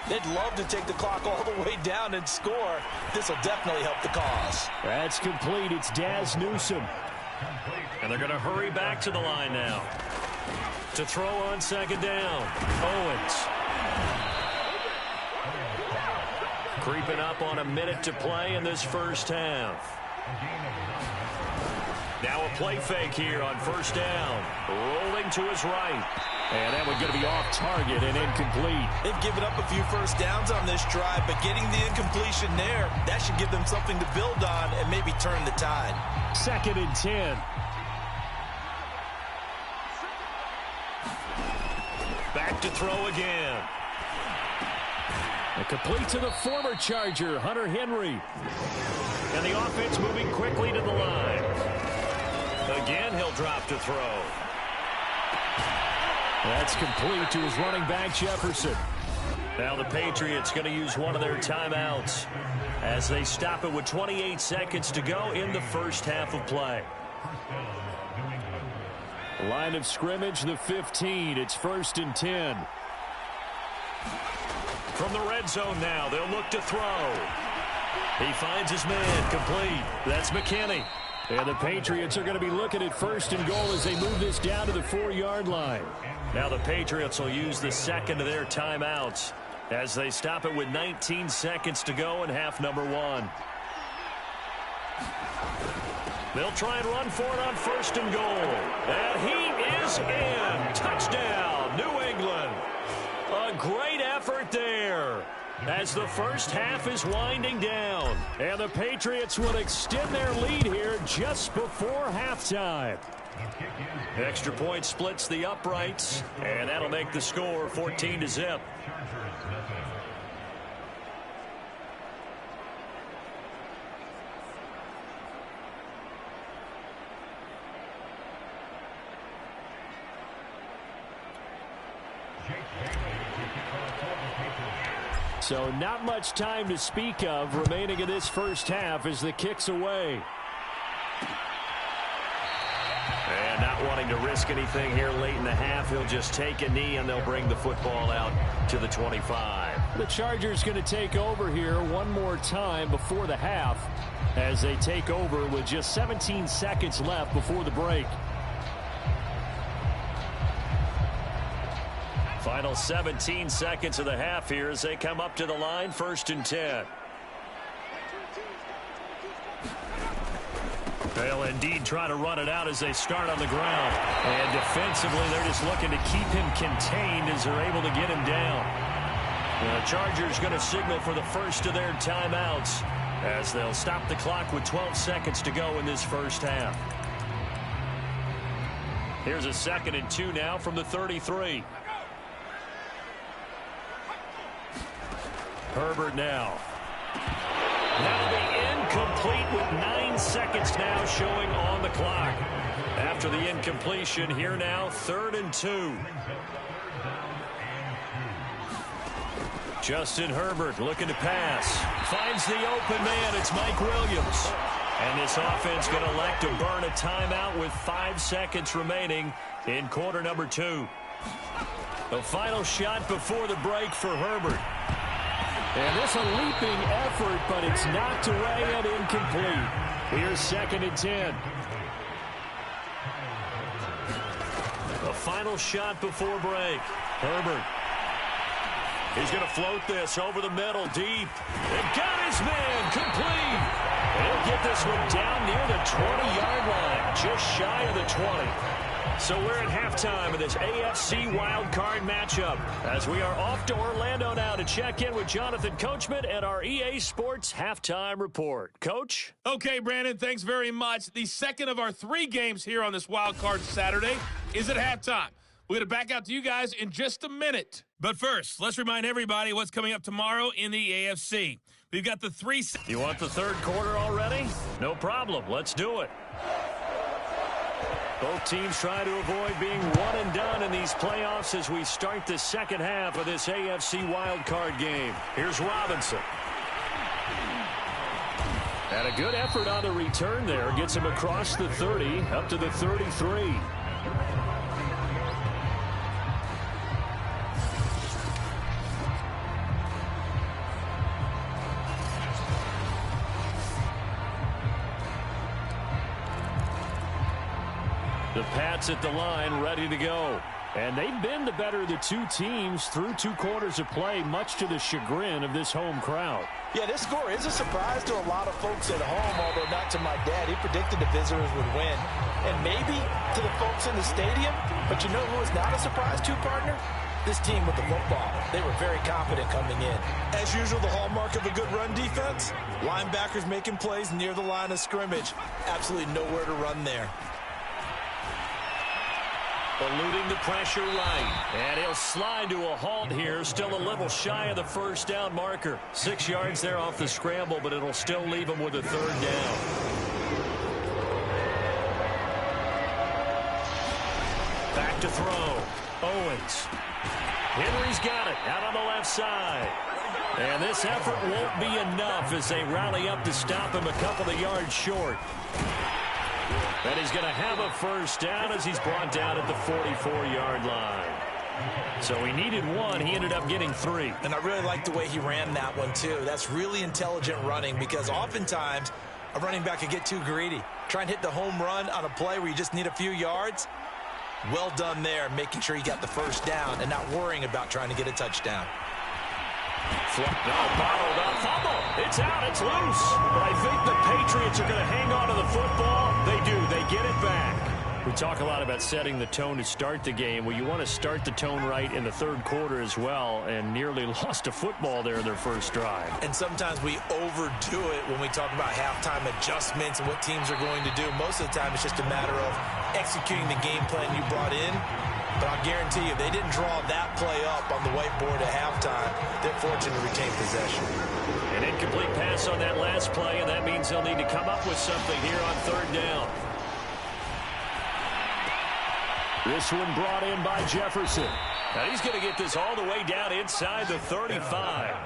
They'd love to take the clock all the way down and score. This will definitely help the cause.
That's complete. It's Daz Newsome. And they're going to hurry back to the line now. To throw on second down, Owens. Creeping up on a minute to play in this first half. Now a play fake here on first down. Rolling to his right. And that one's going to be off target and incomplete.
They've given up a few first downs on this drive, but getting the incompletion there, that should give them something to build on and maybe turn the tide.
2nd and 10. Back to throw again. And complete to the former Charger, Hunter Henry. And the offense moving quickly to the line. Again, he'll drop to throw. That's complete to his running back, Jefferson. Now the Patriots going to use one of their timeouts as they stop it with 28 seconds to go in the first half of play. Line of scrimmage, the 15. It's 1st and 10. From the red zone now, they'll look to throw. He finds his man, complete. That's McKinney. And the Patriots are going to be looking at 1st and goal as they move this down to the 4-yard line. Now the Patriots will use the second of their timeouts as they stop it with 19 seconds to go in half number 1. They'll try and run for it on 1st and goal. And he is in. Touchdown, New England. A great effort there as the first half is winding down. And the Patriots will extend their lead here just before halftime. Extra point splits the uprights, and that'll make the score 14-0. So not much time to speak of remaining in this first half as the kick's away. And not wanting to risk anything here late in the half, he'll just take a knee and they'll bring the football out to the 25. The Chargers going to take over here one more time before the half as they take over with just 17 seconds left before the break. Final 17 seconds of the half here as they come up to the line, 1st and 10. They'll indeed try to run it out as they start on the ground. And defensively, they're just looking to keep him contained as they're able to get him down. The Chargers going to signal for the first of their timeouts as they'll stop the clock with 12 seconds to go in this first half. Here's a 2nd and 2 now from the 33. Herbert now. That'll be incomplete with 9 seconds now showing on the clock. After the incompletion, here now, 3rd and 2. Justin Herbert looking to pass. Finds the open man. It's Mike Williams. And this offense going to elect to burn a timeout with 5 seconds remaining in quarter number 2. The final shot before the break for Herbert. And this a leaping effort, but it's knocked away and incomplete. Here's 2nd and 10. The final shot before break. Herbert. He's going to float this over the middle, deep. And got his man, complete. He'll get this one down near the 20-yard line, just shy of the 20. So we're at halftime of this AFC wildcard matchup as we are off to Orlando now to check in with Jonathan Coachman and our EA Sports halftime report. Coach?
Okay, Brandon, thanks very much. The second of our 3 games here on this wildcard Saturday is at halftime. We're going to back out to you guys in just a minute. But first, let's remind everybody what's coming up tomorrow in the AFC. We've got the 3...
You want the third quarter already? No problem. Let's do it. Both teams try to avoid being one and done in these playoffs as we start the second half of this AFC wildcard game. Here's Robinson. And a good effort on the return there. Gets him across the 30, up to the 33. The Pats at the line, ready to go. And they've been the better of the 2 teams through 2 quarters of play, much to the chagrin of this home crowd.
Yeah, this score is a surprise to a lot of folks at home, although not to my dad. He predicted the visitors would win. And maybe to the folks in the stadium, but you know who is not a surprise to, partner? This team with the football. They were very confident coming in.
As usual, the hallmark of a good run defense, linebackers making plays near the line of scrimmage. Absolutely nowhere to run there.
Eluding the pressure right. And he'll slide to a halt here. Still a little shy of the first down marker. 6 yards there off the scramble, but it'll still leave him with a third down. Back to throw. Owens. Henry's got it out on the left side. And this effort won't be enough as they rally up to stop him a couple of yards short. And he's going to have a first down as he's brought down at the 44-yard line. So he needed 1. He ended up getting 3.
And I really like the way he ran that one, too. That's really intelligent running because oftentimes a running back can get too greedy. Try and hit the home run on a play where you just need a few yards. Well done there, making sure he got the first down and not worrying about trying to get a touchdown.
Bottled up. Fumble. It's out. It's loose. But I think the Patriots are going to hang on to the football. They do. They get it back. We talk a lot about setting the tone to start the game. Well, you want to start the tone right in the third quarter as well, and nearly lost a football there in their first drive.
And sometimes we overdo it when we talk about halftime adjustments and what teams are going to do. Most of the time, it's just a matter of executing the game plan you brought in. But I'll guarantee you, if they didn't draw that play up on the whiteboard at halftime, they're fortunate to retain possession.
An incomplete pass on that last play, and that means they'll need to come up with something here on third down. This one brought in by Jefferson. Now he's going to get this all the way down inside the 35.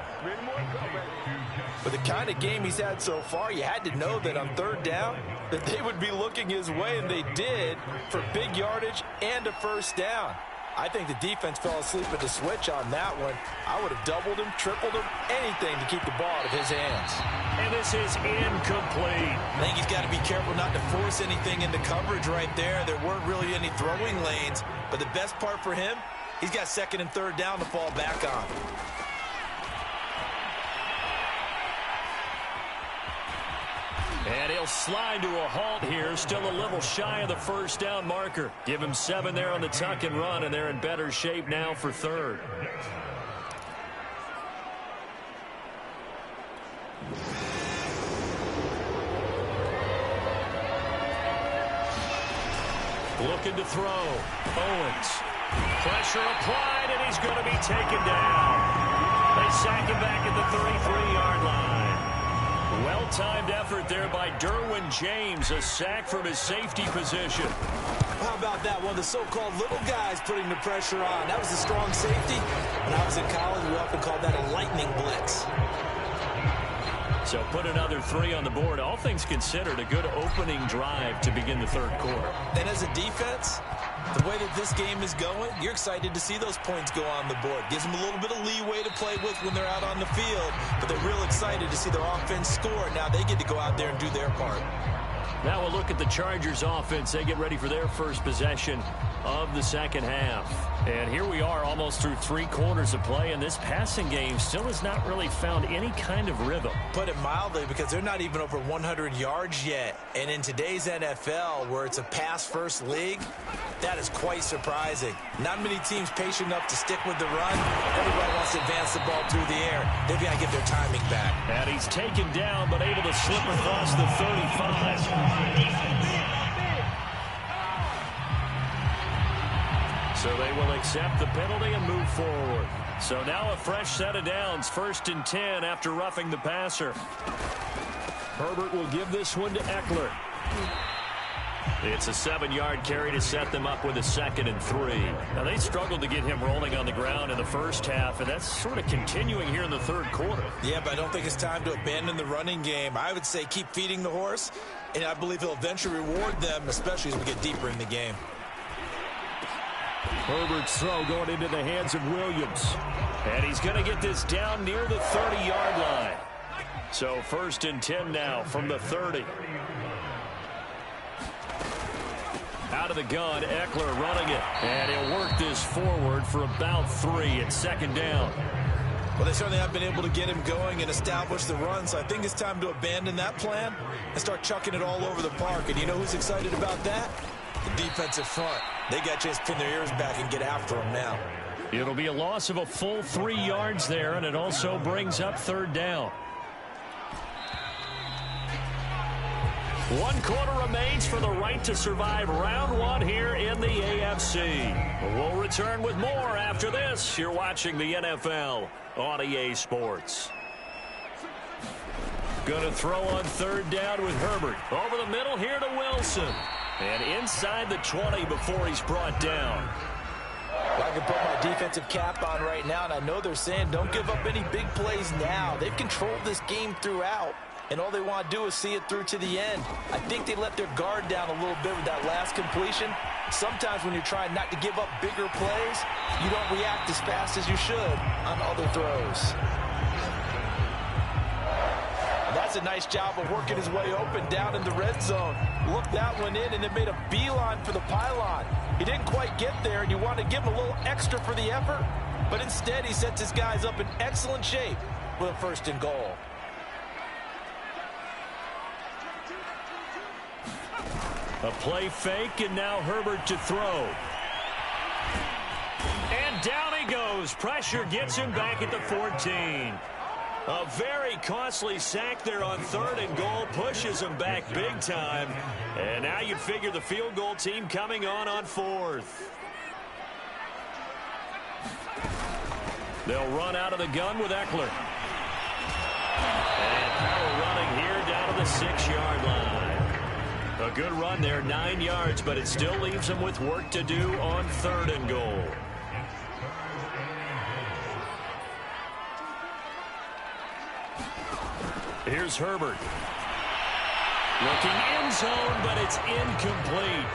With the kind of game he's had so far, you had to know that on third down that they would be looking his way, and they did, for big yardage and a first down. I think the defense fell asleep at the switch on that one. I would have doubled him, tripled him, anything to keep the ball out of his hands.
And this is incomplete.
I think he's got to be careful not to force anything into coverage right there. There weren't really any throwing lanes, but the best part for him, he's got second and third down to fall back on.
And he'll slide to a halt here, still a little shy of the first down marker. Give him 7 there on the tuck and run, and they're in better shape now for third. Looking to throw. Owens. Pressure applied, and he's going to be taken down. They sack him back at the 33-yard line. Well-timed effort there by Derwin James, a sack from his safety position.
How about that one? The so-called little guys putting the pressure on. That was a strong safety. When I was in college, we often called that a lightning blitz.
So put another 3 on the board. All things considered, a good opening drive to begin the third quarter.
And as a defense, the way that this game is going, you're excited to see those points go on the board. Gives them a little bit of leeway to play with when they're out on the field, but they're real excited to see their offense score. Now they get to go out there and do their part.
Now we'll look at the Chargers offense. They get ready for their first possession of the second half.
And here we are almost through 3 quarters of play, and this passing game still has not really found any kind of rhythm.
Put it mildly, because they're not even over 100 yards yet. And in today's NFL, where it's a pass-first league, that is quite surprising. Not many teams patient enough to stick with the run. Everybody wants to advance the ball through the air. They've got to get their timing back.
And he's taken down, but able to slip across the 35. So they will accept the penalty and move forward. So now a fresh set of downs, 1st and 10 after roughing the passer. Herbert will give this one to Eckler. It's a 7-yard carry to set them up with a 2nd and 3.
Now, they struggled to get him rolling on the ground in the first half, and that's sort of continuing here in the 3rd quarter.
Yeah, but I don't think it's time to abandon the running game. I would say keep feeding the horse, and I believe he'll eventually reward them, especially as we get deeper in the game.
Herbert's throw going into the hands of Williams. And he's going to get this down near the 30-yard line. So 1st and 10 now from the 30. Out of the gun, Eckler running it. And he'll work this forward for about 3 at 2nd down.
Well, they certainly have been able to get him going and establish the run, so I think it's time to abandon that plan and start chucking it all over the park. And you know who's excited about that? The defensive front. They got a chance to pin their ears back and get after him now.
It'll be a loss of a full 3 yards there, and it also brings up 3rd down. 1 quarter remains for the right to survive round 1 here in the AFC. We'll return with more after this. You're watching the NFL on EA Sports. Going to throw on 3rd down with Herbert. Over the middle here to Wilson. And inside the 20 before he's brought down.
Well, I can put my defensive cap on right now, and I know they're saying don't give up any big plays now. They've controlled this game throughout, and all they want to do is see it through to the end. I think they let their guard down a little bit with that last completion. Sometimes when you're trying not to give up bigger plays, you don't react as fast as you should on other throws. That's a nice job of working his way open down in the red zone. Looked that one in and then made a beeline for the pylon. He didn't quite get there, and you want to give him a little extra for the effort, but instead he sets his guys up in excellent shape with a 1st and goal.
A play fake, and now Herbert to throw. And down he goes. Pressure gets him back at the 14. A very costly sack there on 3rd and goal. Pushes him back big time. And now you'd figure the field goal team coming on 4th. They'll run out of the gun with Eckler. And power running here down to the 6-yard line. A good run there, 9 yards, but it still leaves them with work to do on 3rd and goal. Here's Herbert. Looking end zone, but it's incomplete.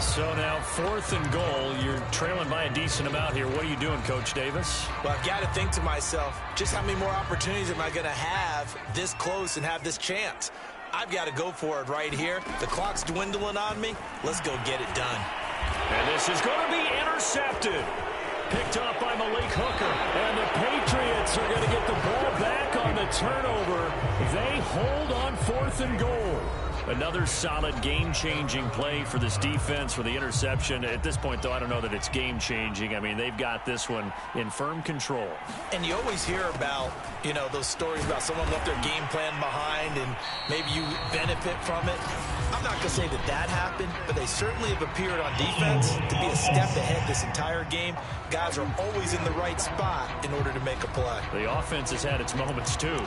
So now 4th and goal. You're trailing by a decent amount here. What are you doing, Coach Davis?
Well, I've got to think to myself, just how many more opportunities am I going to have this close and have this chance? I've got to go for it right here. The clock's dwindling on me. Let's go get it done.
And this is going to be intercepted. Picked off by Malik Hooker. And the Patriots are going to get the ball back on the turnover. They hold on 4th and goal. Another solid game-changing play for this defense for the interception. At this point, though, I don't know that it's game-changing. I mean, they've got this one in firm control.
And you always hear about, you know, those stories about someone left their game plan behind and maybe you benefit from it. I'm not going to say that that happened, but they certainly have appeared on defense to be a step ahead this entire game. Guys are always in the right spot in order to make a play.
The offense has had its moments, too.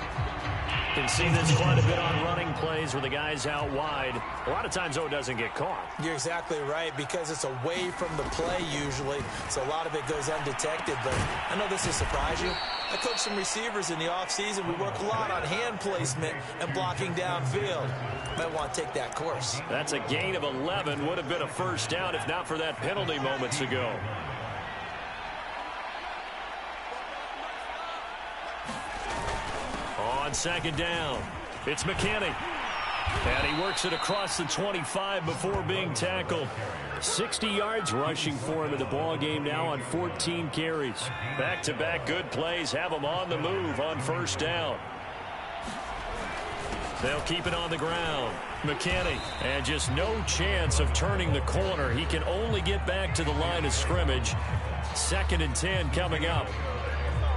Can see this quite a bit on running plays where the guy's out wide. A lot of times, though, it doesn't get caught.
You're exactly right, because it's away from the play usually, so a lot of it goes undetected. But I know this will surprise you. I coached some receivers in the offseason. We work a lot on hand placement and blocking downfield. Might want to take that course.
That's a gain of 11. Would have been a 1st down if not for that penalty moments ago. On 2nd down, It's McKinney. And he works it across the 25 before being tackled. 60 yards rushing for him in the ball game now on 14 carries. Back-to-back good plays have him on the move on first down. They'll keep it on the ground. McKinney, and just no chance of turning the corner. He can only get back to the line of scrimmage. 2nd and 10 coming up.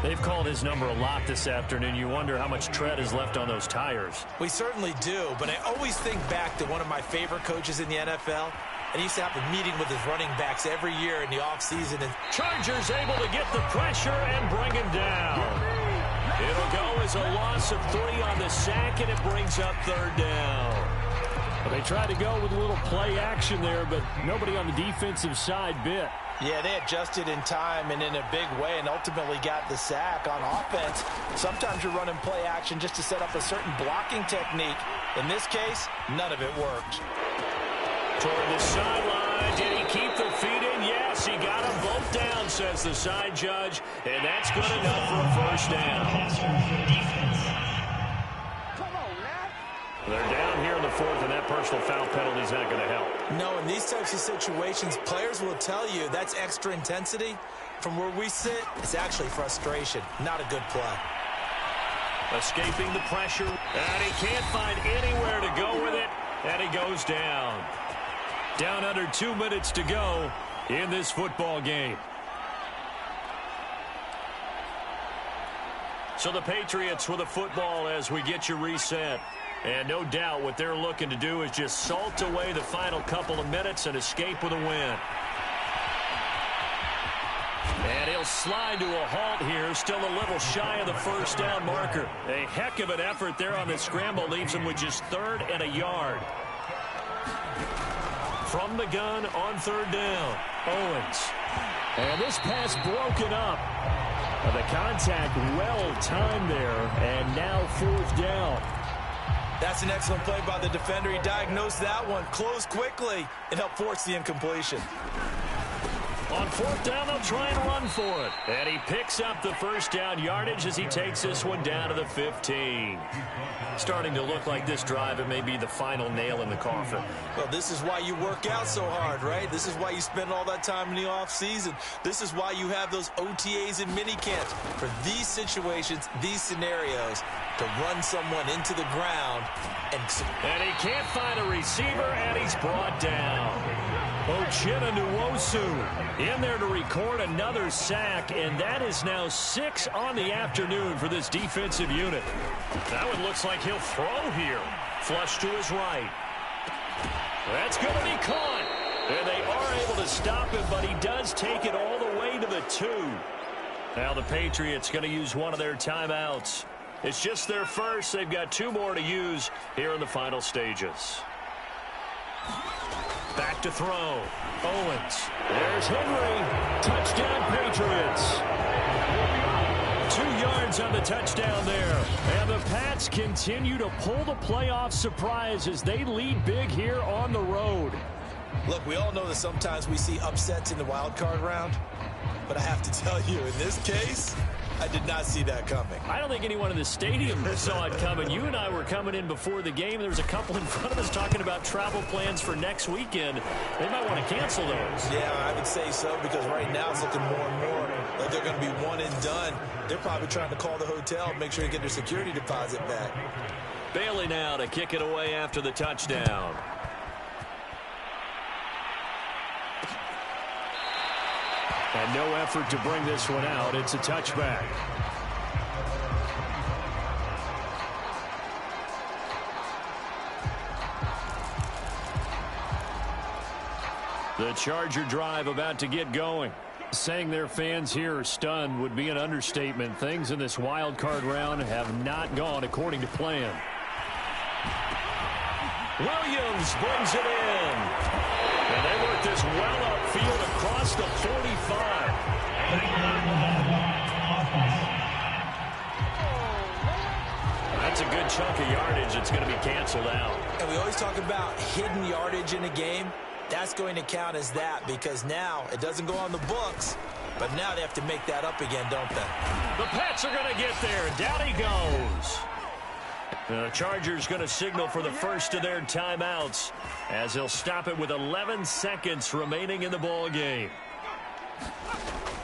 They've called his number a lot this afternoon. You wonder how much tread is left on those tires.
We certainly do, but I always think back to one of my favorite coaches in the NFL. And he used to have a meeting with his running backs every year in the offseason. And
Chargers able to get the pressure and bring him down. It'll go as a loss of 3 on the sack, and it brings up 3rd down.
Well, they tried to go with a little play action there, but nobody on the defensive side bit.
yeah, they adjusted in time and in a big way and ultimately got the sack on offense. Sometimes you're running play action just to set up a certain blocking technique. In this case, none of it worked.
Toward the sideline, did he keep the feet in? Yes, he got them both down, says the side judge, and that's good enough for a first down. They're down here in the 4th, and that personal foul penalty is not going to help.
No, in these types of situations, players will tell you that's extra intensity. From where we sit, it's actually frustration, not a good play.
Escaping the pressure, and he can't find anywhere to go with it, and he goes down. Down under 2 minutes to go in this football game. So the Patriots with a football as we get you reset. And no doubt what they're looking to do is just salt away the final couple of minutes and escape with a win. And he'll slide to a halt here, still a little shy of the first down marker. A heck of an effort there on the scramble leaves him with just 3rd and a yard. From the gun on 3rd down, Owens.
And this pass broken up. The contact well timed there, and now 4th down.
That's an excellent play by the defender. He diagnosed that one, closed quickly, and helped force the incompletion.
On 4th down, they'll try and run for it. And he picks up the first down yardage as he takes this one down to the 15. Starting to look like this drive, it may be the final nail in the coffin.
Well, this is why you work out so hard, right? This is why you spend all that time in the offseason. This is why you have those OTAs and minicamps. For these situations, these scenarios, to run someone into the ground.
And he can't find a receiver, and he's brought down. Uchenna Nwosu in there to record another sack, and that is now 6 on the afternoon for this defensive unit. That one looks like he'll throw here. Flush to his right. That's going to be caught. And they are able to stop him, but he does take it all the way to the 2. Now the Patriots going to use one of their timeouts. It's just their first. They've got 2 more to use here in the final stages. Back to throw. Owens. There's Henry. Touchdown, Patriots. 2 yards on the touchdown there. And the Pats continue to pull the playoff surprise as they lead big here on the road.
Look, we all know that sometimes we see upsets in the wild card round. But I have to tell you, in this case, I did not see that coming.
I don't think anyone in the stadium saw it coming. You and I were coming in before the game. There was a couple in front of us talking about travel plans for next weekend. They might want to cancel those.
Yeah, I would say so, because right now it's looking more and more like they're going to be one and done. They're probably trying to call the hotel, make sure they get their security deposit back.
Bailey now to kick it away after the touchdown. And no effort to bring this one out. It's a touchback. The Charger drive about to get going. Saying their fans here are stunned would be an understatement. Things in this wild card round have not gone according to plan. Williams brings it in. And they work this well upfield across the 45. That's a good chunk of yardage. It's going to be canceled out.
And we always talk about hidden yardage in a game. That's going to count as that, because now it doesn't go on the books, but now they have to make that up again, don't they?
The Pats are going to get there. Down he goes. The Chargers going to signal for the first of their timeouts as they'll stop it with 11 seconds remaining in the ball game.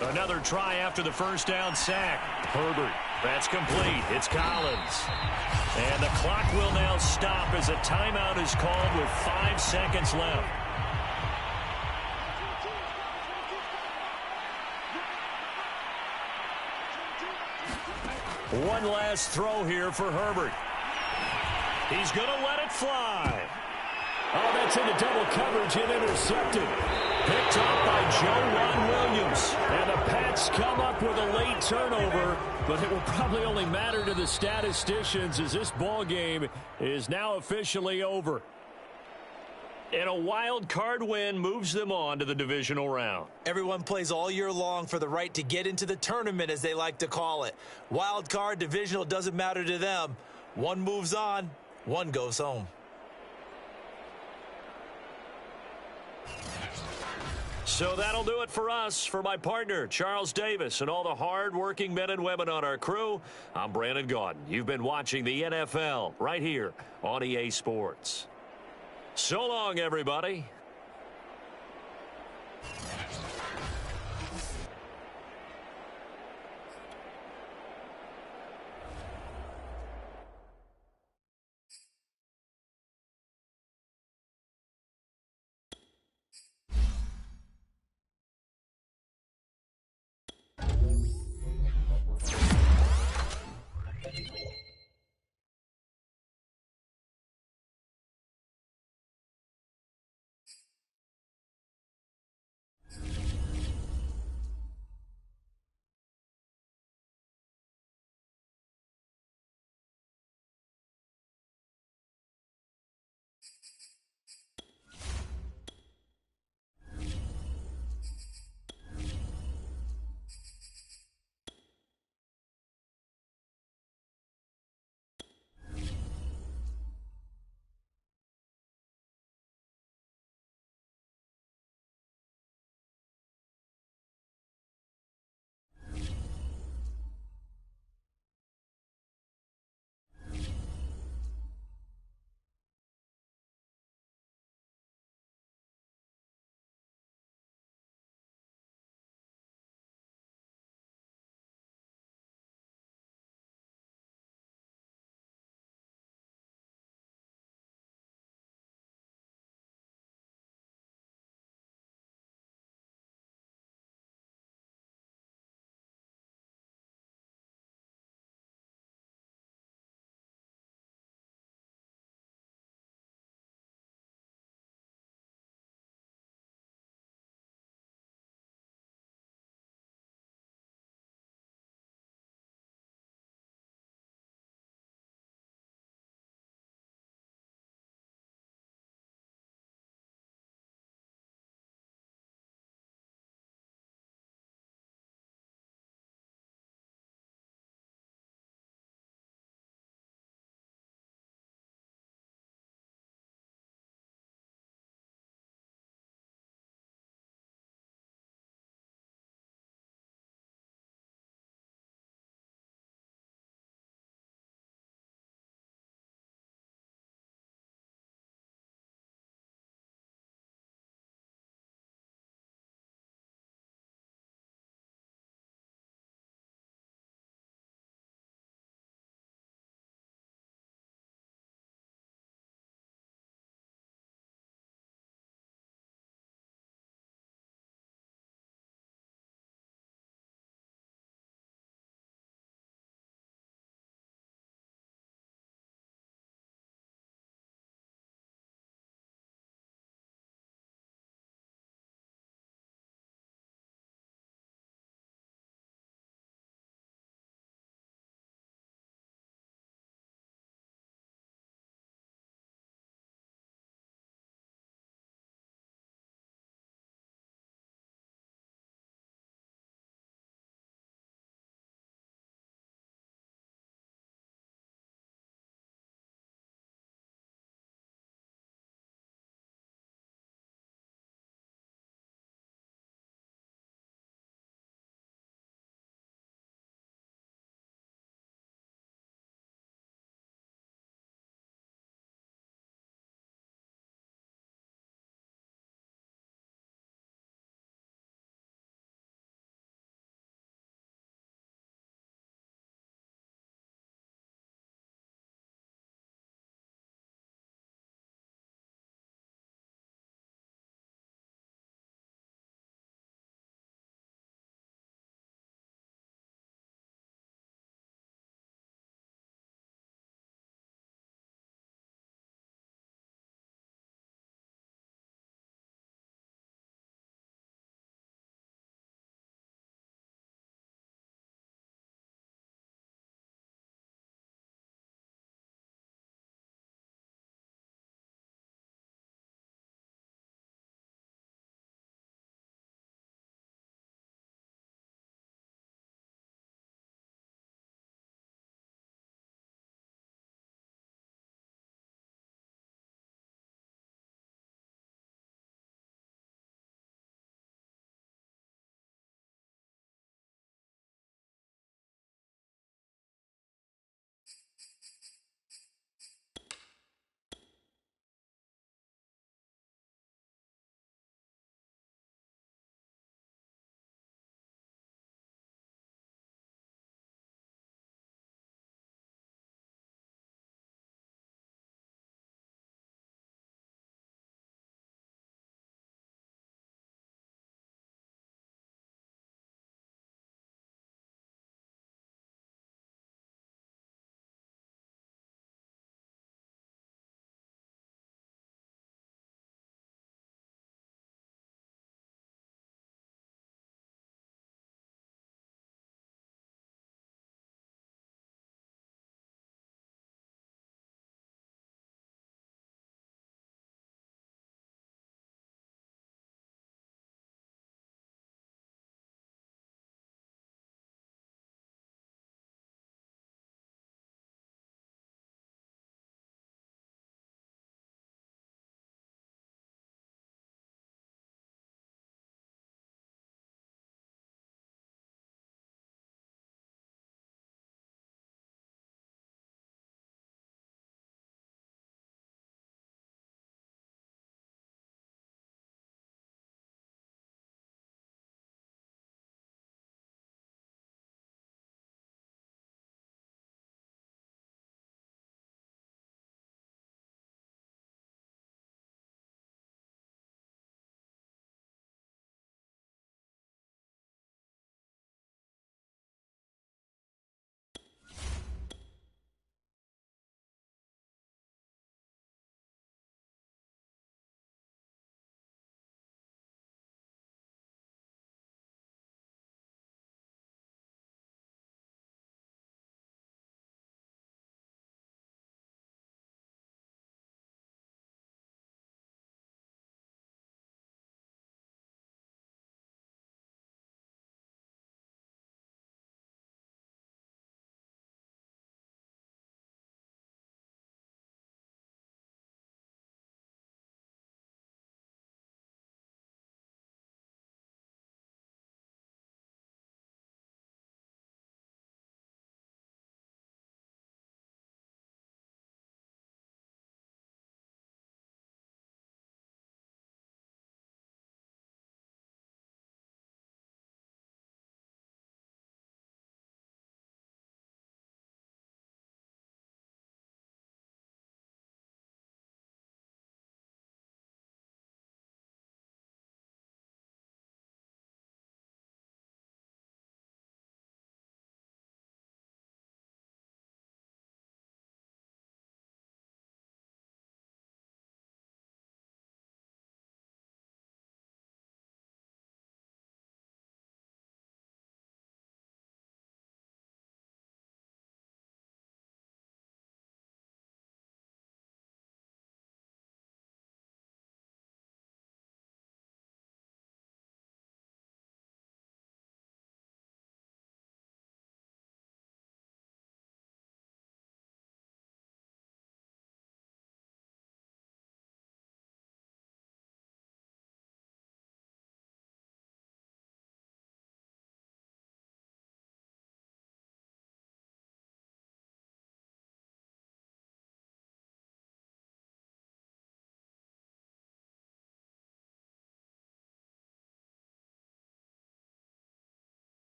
Another try after the first down sack. Herbert. That's complete. It's Collins. And the clock will now stop as a timeout is called with 5 seconds left. One last throw here for Herbert. He's going to let it fly.
Oh, that's into double coverage and intercepted. Picked up by Joe Williams. And the Pats come up with a late turnover, but it will probably only matter to the statisticians as this ball game is now officially over.
And a wild card win moves them on to the divisional round.
Everyone plays all year long for the right to get into the tournament, as they like to call it. Wild card, divisional, doesn't matter to them. One moves on, one goes home.
So that'll do it for us. For my partner, Charles Davis, and all the hard-working men and women on our crew, I'm Brandon Gaudin. You've been watching the NFL right here on EA Sports. So long, everybody.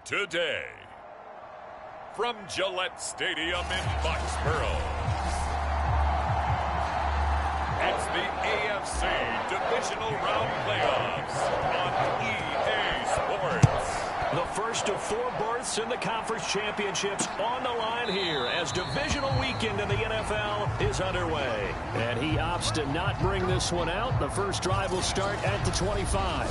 today. From Gillette Stadium in Foxborough, it's the AFC Divisional Round Playoffs on EA Sports.
The first of 4 berths in the conference championships on the line here as divisional weekend in the NFL is underway. And he opts to not bring this one out. The first drive will start at the 25.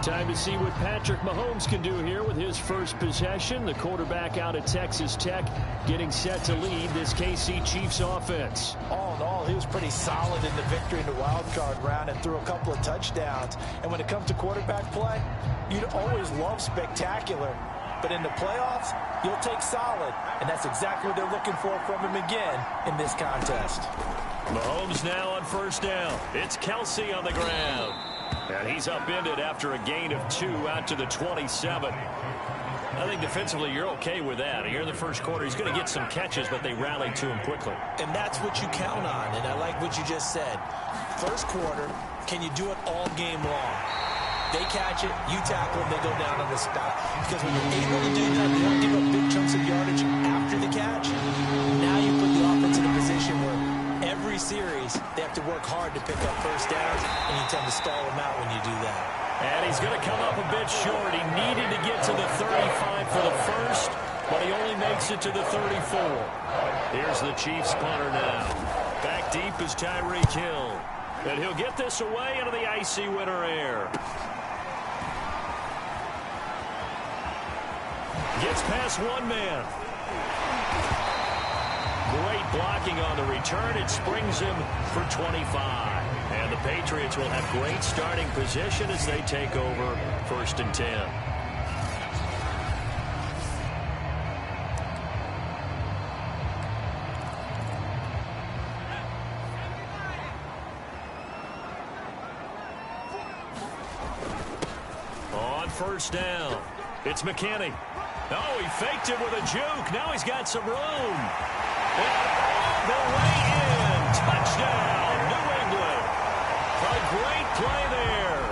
Time to see what Patrick Mahomes can do here with his first possession. The quarterback out of Texas Tech getting set to lead this KC Chiefs offense.
All in all, he was pretty solid in the victory in the wild card round and threw a couple of touchdowns. And when it comes to quarterback play, you'd always love spectacular. But in the playoffs, you'll take solid. And that's exactly what they're looking for from him again in this contest.
Mahomes now on first down. It's Kelsey on the ground. And he's upended after a gain of 2 out to the 27. I think defensively you're okay with that. Here in the first quarter, he's going to get some catches, but they rallied to him quickly.
And that's what you count on, and I like what you just said. First quarter, can you do it all game long? They catch it, you tackle them, they go down on the spot. Because when you're able to do that, they don't give up big chunks of yardage after the catch. Now you put the offense in a position where every series they have to work hard to pick up first downs, and you tend to stall them out when you do that.
And he's going to come up a bit short. He needed to get to the 35 for the first, but he only makes it to the 34. Here's the Chiefs punter now. Back deep is Tyreek Hill. And he'll get this away into the icy winter air. Gets past one man. Great blocking on the return. It springs him for 25. And the Patriots will have great starting position as they take over 1st and 10. On first down, it's McKinney. Oh, he faked it with a juke. Now he's got some room. And the way in. Touchdown, New England. A great play there.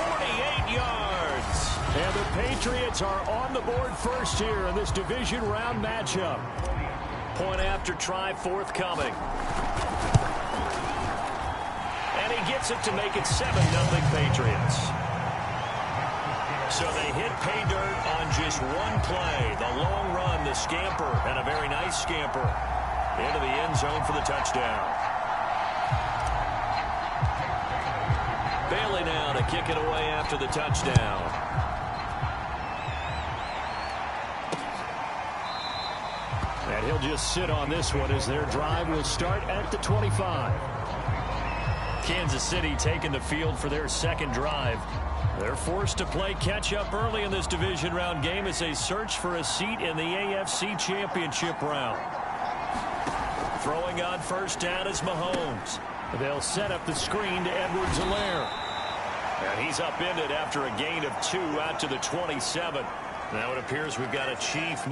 48 yards. And the Patriots are on the board first here in this division round matchup. Point after try forthcoming. And he gets it to make it 7-0 Patriots. So they hit pay dirt on just one play. The long run, the scamper, and a very nice scamper into the end zone for the touchdown. Bailey now to kick it away after the touchdown. And he'll just sit on this one as their drive will start at the 25. Kansas City taking the field for their second drive. They're forced to play catch-up early in this division round game as they search for a seat in the AFC Championship round. Throwing on first down is Mahomes. They'll set up the screen to Edwards-Helaire. And he's upended after a gain of 2 out to the 27. Now it appears we've got a Chief.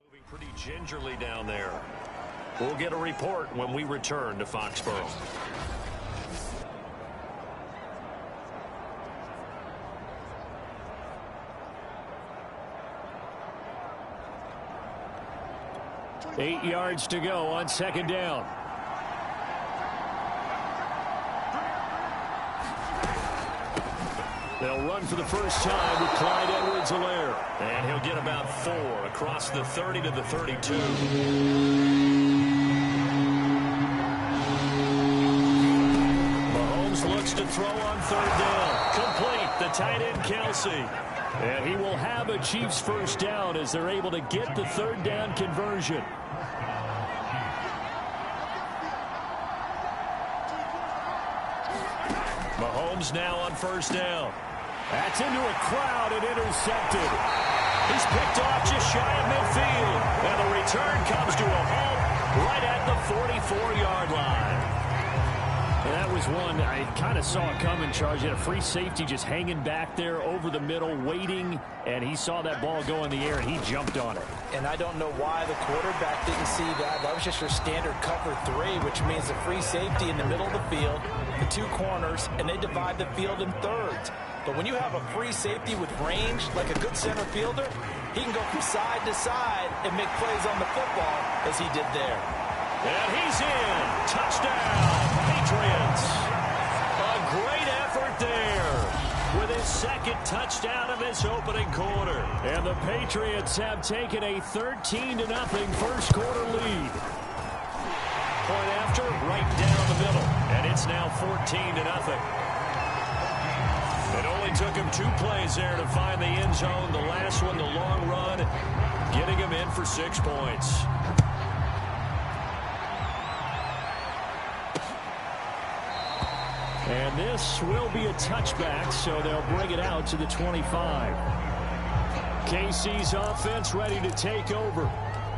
Moving pretty gingerly down there. We'll get a report when we return to Foxborough.
Eight yards to go on second down. They'll run for the first time with Clyde Edwards-Helaire.
And he'll get about 4 across the 30 to the 32.
Mahomes looks to throw on third down. Complete, the tight end Kelsey. And he will have a Chiefs first down as they're able to get the third down conversion.
Mahomes now on first down.
That's into a crowd and intercepted. He's picked off just shy of midfield.
And the return comes to a halt right at the 44-yard line.
And that was one I kind of saw it coming, Charge. He had a free safety just hanging back there over the middle, waiting, and he saw that ball go in the air, and he jumped on it.
And I don't know why the quarterback didn't see that. That was just your standard cover 3, which means the free safety in the middle of the field, the 2 corners, and they divide the field in thirds. But when you have a free safety with range, like a good center fielder, he can go from side to side and make plays on the football as he did there.
And he's in. Touchdown, Patriots. A great effort there with his second touchdown of this opening quarter.
And the Patriots have taken a 13-0 first quarter lead.
Point after, right down the middle. And it's now 14-0. It only took him 2 plays there to find the end zone. The last one, the long run, getting him in for 6 points.
And this will be a touchback, so they'll bring it out to the 25. KC's offense ready to take over.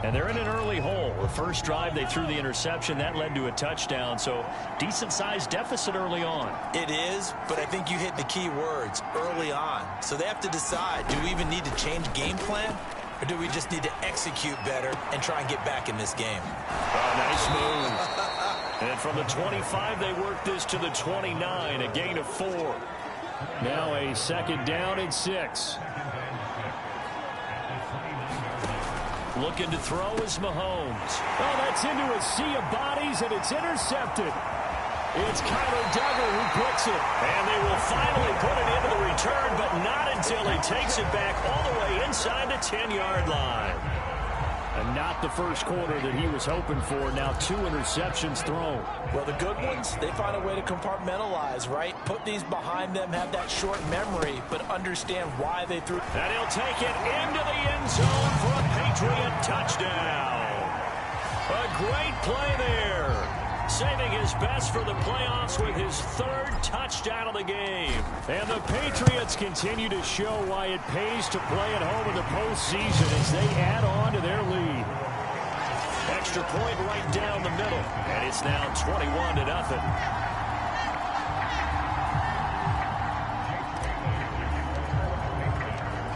And they're in an early hole. The first drive, they threw the interception. That led to a touchdown, so decent-sized deficit early on.
It is, but I think you hit the key words, early on. So they have to decide, do we even need to change game plan, or do we just need to execute better and try and get back in this game?
Oh, nice move. And from the 25, they work this to the 29, a gain of 4.
Now a second down and 6.
Looking to throw is Mahomes.
Oh, that's into a sea of bodies, and it's intercepted. It's Kyler Duggar who puts it.
And they will finally put it into the return, but not until he takes it back all the way inside the 10-yard line.
And not the first quarter that he was hoping for. Now 2 interceptions thrown.
Well, the good ones, they find a way to compartmentalize, right? Put these behind them, have that short memory, but understand why they threw.
And he'll take it into the end zone for a Patriot touchdown. A great play there. Saving his best for the playoffs with his 3rd touchdown of the game.
And the Patriots continue to show why it pays to play at home in the postseason as they add on to their lead.
Extra point right down the middle. And it's now 21-0.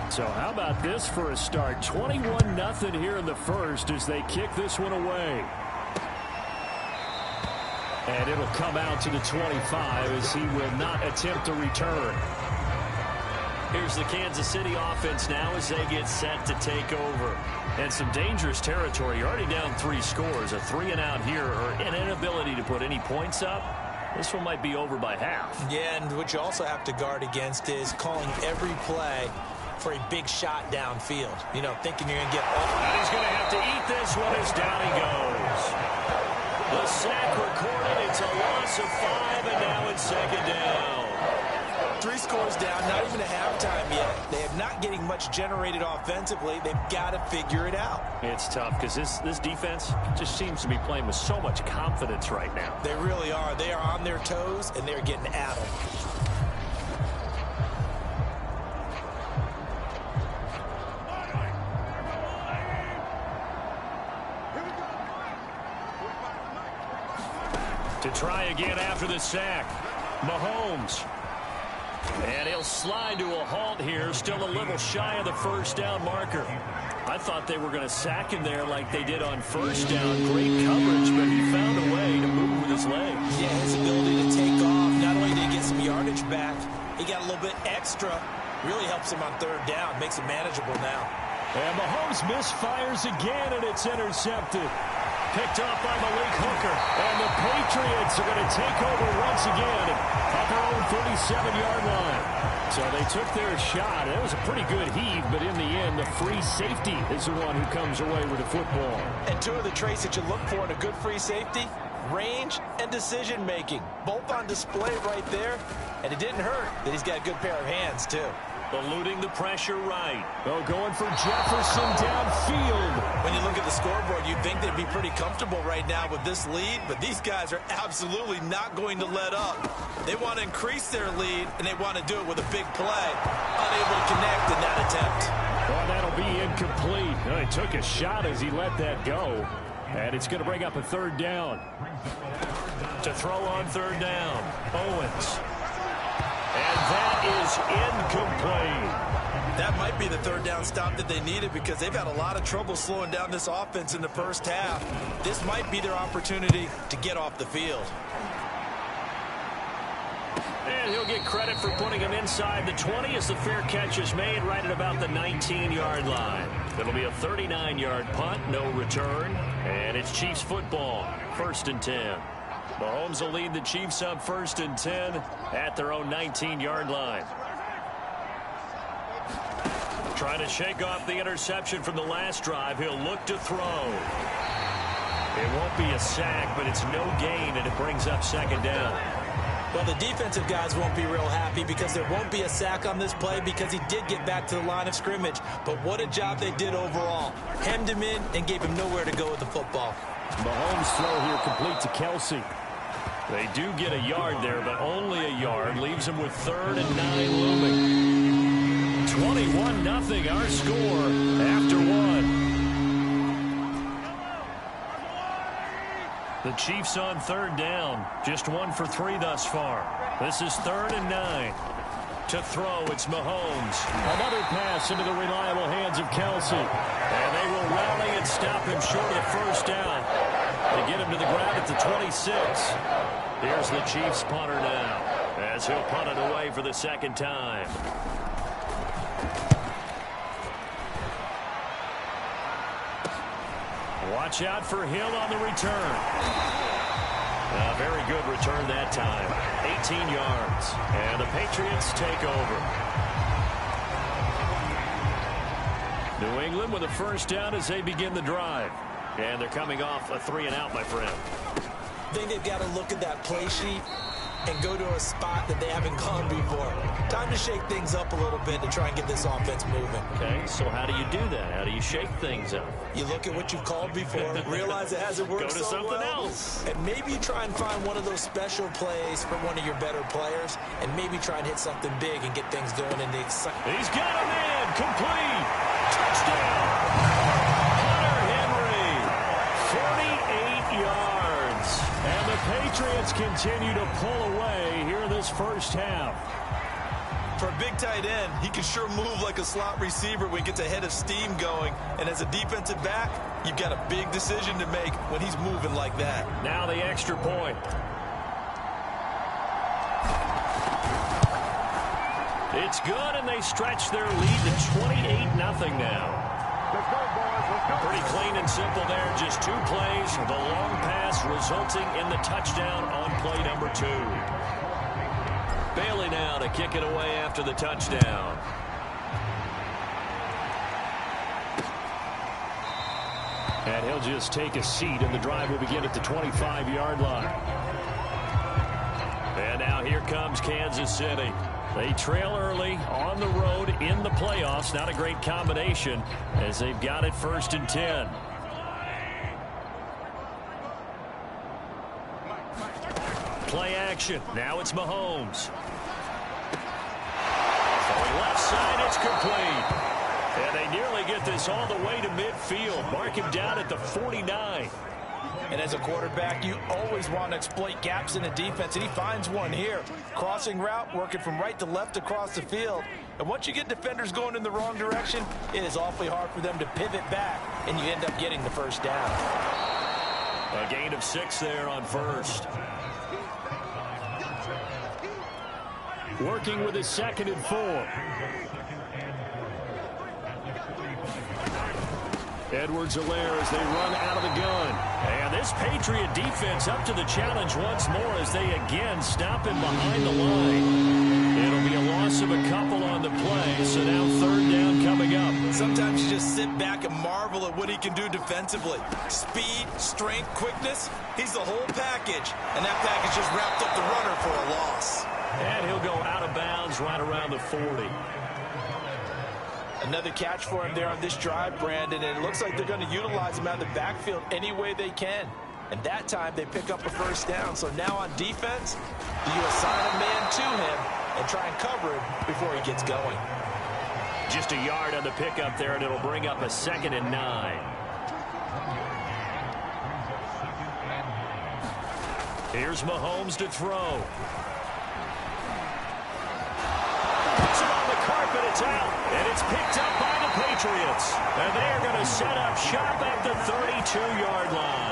So how about this for a start? 21-0 here in the first as they kick this one away. And it'll come out to the 25 as he will not attempt to return.
Here's the Kansas City offense now as they get set to take over. And some dangerous territory. You're already down 3 scores. A 3-and-out here or an inability to put any points up. This one might be over by half.
Yeah, and what you also have to guard against is calling every play for a big shot downfield. You know, thinking you're going to get all.
And he's going to have to eat this one as down he goes. The sack recorded. It's a loss of 5, and now it's second down.
3 scores down, not even a halftime yet. They are not getting much generated offensively. They've got to figure it out.
It's tough because this defense just seems to be playing with so much confidence right now.
They really are. They are on their toes, and they're getting at them.
To try again after the sack, Mahomes. And he'll slide to a halt here, still a little shy of the first down marker. I thought they were going to sack him there like they did on first down. Great coverage, but he found a way to move with his legs.
Yeah, his ability to take off, not only did he get some yardage back, he got a little bit extra. Really helps him on third down, makes it manageable now.
And Mahomes misfires again, and it's intercepted. Picked off by Malik Hooker. And the Patriots are going to take over once again at their own 37-yard line. So they took their shot. It was a pretty good heave, but in the end, the free safety is the one who comes away with the football.
And two of the traits that you look for in a good free safety, range and decision-making. Both on display right there. And it didn't hurt that he's got a good pair of hands, too.
Eluding the pressure right.
Oh, going for Jefferson downfield.
When you look at the scoreboard, you'd think they'd be pretty comfortable right now with this lead, but these guys are absolutely not going to let up. They want to increase their lead, and they want to do it with a big play. Unable to connect in that attempt.
Well, that'll be incomplete. He took a shot as he let that go. And it's going to bring up a third down.
To throw on third down, Owens. And that is incomplete.
That might be the third down stop that they needed because they've had a lot of trouble slowing down this offense in the first half. This might be their opportunity to get off the field.
And he'll get credit for putting him inside the 20 as the fair catch is made right at about the 19-yard line. It'll be a 39-yard punt, no return. And it's Chiefs football, 1st and 10. Mahomes will lead the Chiefs up 1st and 10 at their own 19-yard line. Trying to shake off the interception from the last drive. He'll look to throw. It won't be a sack, but it's no gain, and it brings up 2nd down.
Well, the defensive guys won't be real happy because there won't be a sack on this play because he did get back to the line of scrimmage. But what a job they did overall. Hemmed him in and gave him nowhere to go with the football.
Mahomes' throw here complete to Kelsey.
They do get a yard there, but only a yard. Leaves them with 3rd and 9 looming. 21-0 our score after 1. The Chiefs on 3rd down. Just 1 for 3 thus far. This is 3rd and 9. To throw, it's Mahomes.
Another pass into the reliable hands of Kelsey.
And they will rally and stop him short of the first down. They get him to the ground at the 26. Here's the Chiefs punter now as he'll punt it away for the 2nd time. Watch out for Hill on the return. A very good return that time. 18 yards. And the Patriots take over. New England with a first down as they begin the drive. And they're coming off a 3-and-out, my friend.
I think they've got to look at that play sheet and go to a spot that they haven't gone before. Time to shake things up a little bit to try and get this offense moving.
Okay, so how do you do that? How do you shake things up?
You look at what you've called before, realize it hasn't worked
Go to
so
something
well,
else.
and maybe try and find one of those special plays for one of your better players, and maybe try and hit something big and get things going in the excitement.
He's got a man, complete, touchdown. Hunter Henry, 48 yards.
And the Patriots continue to pull away here this first half.
For a big tight end, he can sure move like a slot receiver when he gets a head of steam going. And as a defensive back, you've got a big decision to make when he's moving like that.
Now the extra point. It's good, and they stretch their lead to 28-0 now. Pretty clean and simple there. Just 2 plays. The long pass resulting in the touchdown on play number 2. Bailey now to kick it away after the touchdown.
And he'll just take a seat, and the drive will begin at the 25-yard line.
And now here comes Kansas City. They trail early on the road in the playoffs. Not a great combination as they've got it 1st and 10. Play action. Now it's Mahomes. Left side, it's complete. And they nearly get this all the way to midfield. Mark him down at the 49.
And as a quarterback, you always want to exploit gaps in the defense, and he finds one here. Crossing route, working from right to left across the field. And once you get defenders going in the wrong direction, it is awfully hard for them to pivot back, and you end up getting the first down.
A gain of 6 there on first.
Working with his 2nd and 4. Edwards-Helaire as they run out of the gun. And this Patriot defense up to the challenge once more as they again stop him behind the line. It'll be a loss of a couple on the play, so now 3rd down coming up.
Sometimes you just sit back and marvel at what he can do defensively. Speed, strength, quickness, he's the whole package. And that package just wrapped up the runner for a loss.
And he'll go out of bounds right around the 40.
Another catch for him there on this drive, Brandon, and it looks like they're going to utilize him out of the backfield any way they can. And that time they pick up a first down. So now on defense, you assign a man to him and try and cover him before he gets going.
Just a yard on the pickup there, and it'll bring up a 2nd and 9. Here's Mahomes to throw. Puts it on the carpet, it's out, and it's picked up by the Patriots. And they're going to set up shop at the 32-yard line.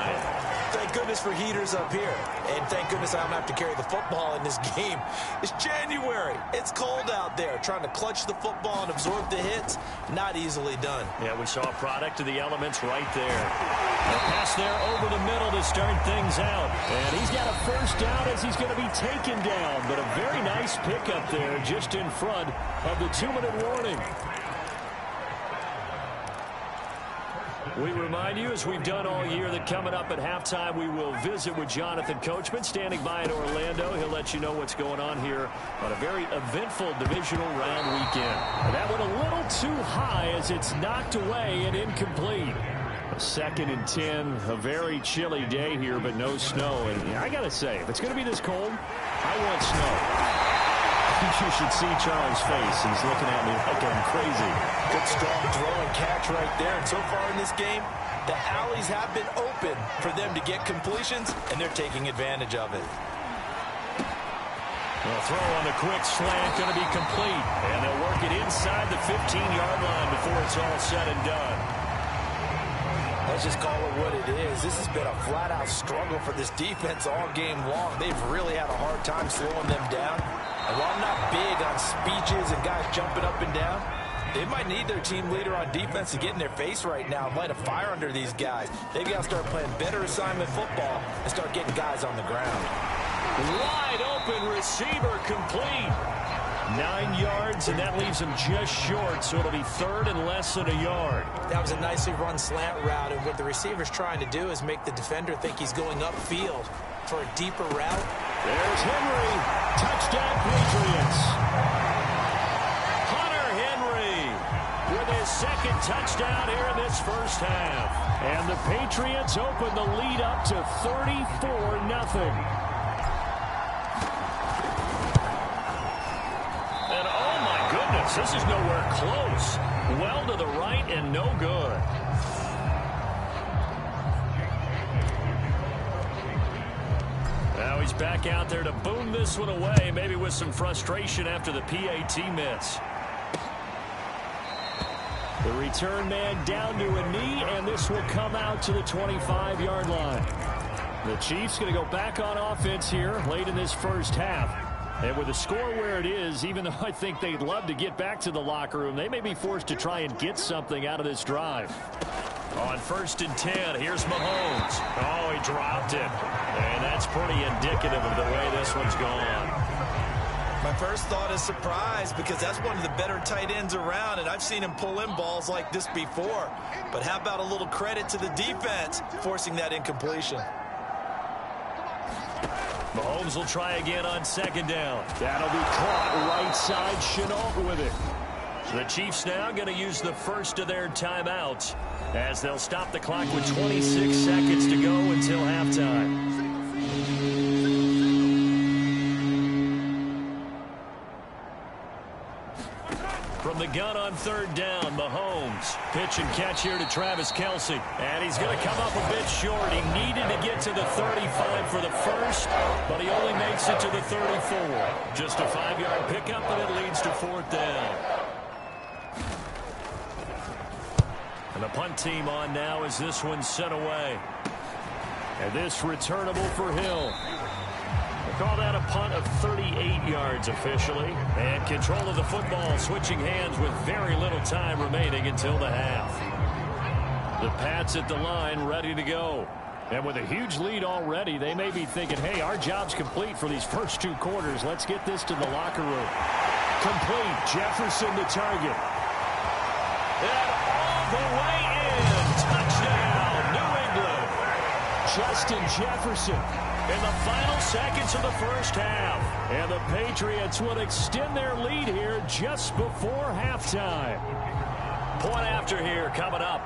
Thank goodness for heaters up here. And thank goodness I don't have to carry the football in this game. It's January. It's cold out there. Trying to clutch the football and absorb the hits, not easily done.
Yeah, we saw a product of the elements right there. A pass there over the middle to start things out. And he's got a first down as he's going to be taken down. But a very nice pickup there just in front of the 2-minute warning. We remind you, as we've done all year, that coming up at halftime, we will visit with Jonathan Coachman, standing by in Orlando. He'll let you know what's going on here on a very eventful divisional round weekend. And that went a little too high as it's knocked away and incomplete. A 2nd and 10, a very chilly day here, but no snow. And I got to say, if it's going to be this cold, I want snow. You should see Charles' face. He's looking at me like I'm crazy.
Good, strong throw and catch right there. And so far in this game, the alleys have been open for them to get completions, and they're taking advantage of it.
Well, throw on the quick slant, going to be complete. And they'll work it inside the 15-yard line before it's all said and done.
Let's just call it what it is. This has been a flat-out struggle for this defense all game long. They've really had a hard time slowing them down. And while I'm not big on speeches and guys jumping up and down, they might need their team leader on defense to get in their face right now and light a fire under these guys. They've got to start playing better assignment football and start getting guys on the ground.
Wide open receiver complete. 9 yards, and that leaves him just short, so it'll be 3rd and less than a yard.
That was a nicely run slant route, and what the receiver's trying to do is make the defender think he's going upfield for a deeper route.
There's Henry. Touchdown, Patriots. Hunter Henry with his 2nd touchdown here in this first half.
And the Patriots open the lead up to 34-0.
And oh my goodness, this is nowhere close. Well to the right and no good. Now he's back out there to boom this one away, maybe with some frustration after the PAT miss.
The return man down to a knee, and this will come out to the 25-yard line. The Chiefs going to go back on offense here late in this first half. And with the score where it is, even though I think they'd love to get back to the locker room, they may be forced to try and get something out of this drive.
On 1st and 10, here's Mahomes. Oh, he dropped it. And that's pretty indicative of the way this one's gone.
My first thought is surprise, because that's one of the better tight ends around, and I've seen him pull in balls like this before. But how about a little credit to the defense forcing that incompletion?
Mahomes will try again on 2nd down.
That'll be caught right side. Shenault with it.
The Chiefs now going to use the first of their timeouts as they'll stop the clock with 26 seconds to go until halftime. from the gun on third down. Mahomes. Pitch and catch here to Travis Kelce. And he's going to come up a bit short. He needed to get to the 35 for the first, but he only makes it to the 34. Just a 5-yard pickup, and it leads to fourth down. And the punt team on now as this one's sent away. And this returnable for Hill. We'll call that a punt of 38 yards officially. And control of the football, switching hands with very little time remaining until the half. The Pats at the line, ready to go. And with a huge lead already, they may be thinking, hey, our job's complete for these first 2 quarters. Let's get this to the locker room. Complete. Jefferson the target. And all the way in. Touchdown, New England. Justin Jefferson in the final seconds of the first half. And the Patriots would extend their lead here just before halftime. Point after here coming up.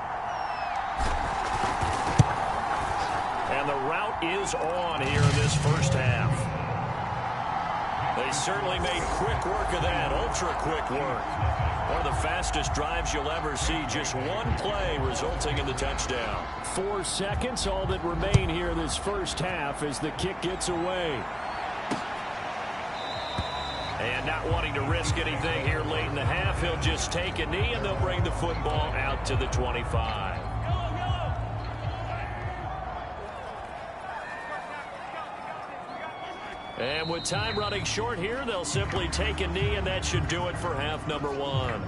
And the route is on here in this first half. They certainly made quick work of that, ultra-quick work. One of the fastest drives you'll ever see, just one play resulting in the touchdown.
4 seconds, all that remain here this first half as the kick gets away.
And not wanting to risk anything here late in the half, he'll just take a knee and they'll bring the football out to the 25. And with time running short here, they'll simply take a knee, and that should do it for half number 1.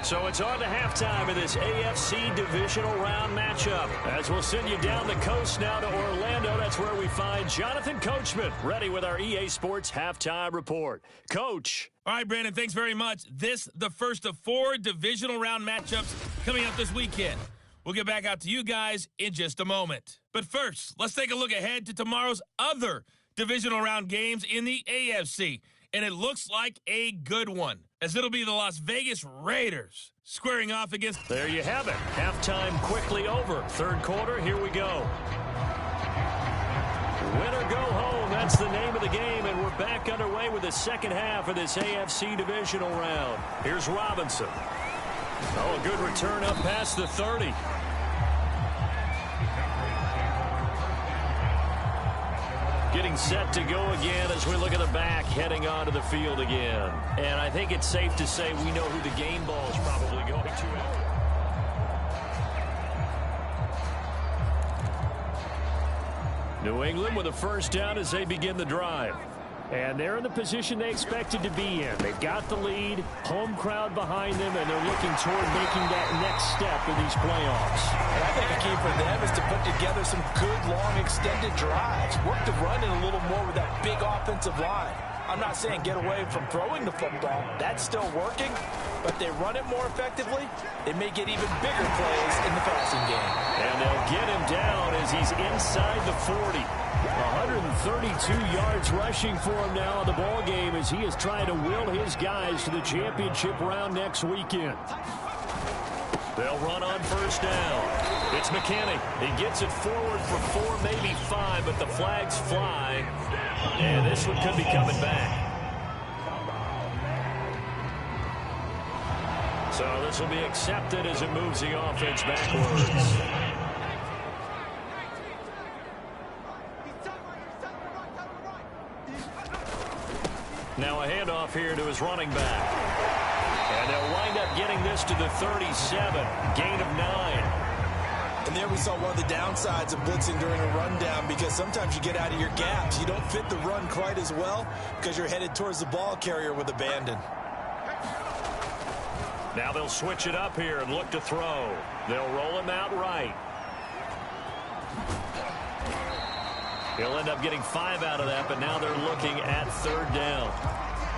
So it's on to halftime of this AFC divisional round matchup. As we'll send you down the coast now to Orlando, that's where we find Jonathan Coachman, ready with our EA Sports halftime report. Coach.
All right, Brandon, thanks very much. This, the first of 4 divisional round matchups coming up this weekend. We'll get back out to you guys in just a moment. But first, let's take a look ahead to tomorrow's other divisional round games in the AFC. And it looks like a good one, as it'll be the Las Vegas Raiders squaring off against...
There you have it. Halftime quickly over. Third quarter, here we go. Win or go home, that's the name of the game, and we're back underway with the second half of this AFC divisional round. Here's Robinson. Oh, a good return up past the 30. Getting set to go again as we look at the back, heading onto the field again. And I think it's safe to say we know who the game ball is probably going to. New England with a first down as they begin the drive.
And they're in the position they expected to be in. They've got the lead, home crowd behind them, and they're looking toward making that next step in these playoffs.
And I think a key for them is to put together some good, long, extended drives. Work the run in a little more with that big offensive line. I'm not saying get away from throwing the football. That's still working. But they run it more effectively, they may get even bigger plays in the passing game.
And they'll get him down as he's inside the 40.
132 yards rushing for him now in the ball game as he is trying to will his guys to the championship round next weekend.
They'll run on first down. It's McKinney. He gets it forward for 4, maybe 5, but the flags fly. And this one could be coming back. So this will be accepted as it moves the offense backwards. Now a handoff here to his running back. And they'll wind up getting this to the 37. Gain of 9.
And there we saw one of the downsides of blitzing during a rundown, because sometimes you get out of your gaps. You don't fit the run quite as well because you're headed towards the ball carrier with abandon.
Now they'll switch it up here and look to throw. They'll roll him out right. He'll end up getting 5 out of that, but now they're looking at third down.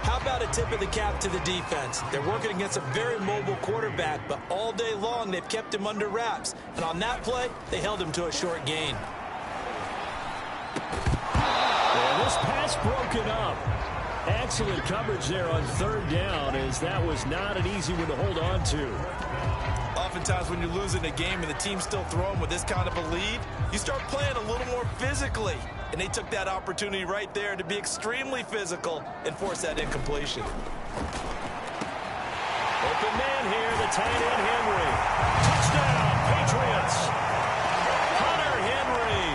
How about a tip of the cap to the defense? They're working against a very mobile quarterback, but all day long they've kept him under wraps. And on that play, they held him to a short gain.
And this pass broken up. Excellent coverage there on third down, as that was not an easy one to hold on to.
Oftentimes when you're losing a game and the team's still throwing with this kind of a lead, you start playing a little more physically. and they took that opportunity right there to be extremely physical and force that incompletion.
Open man here, the tight end Henry. Touchdown, Patriots. Hunter Henry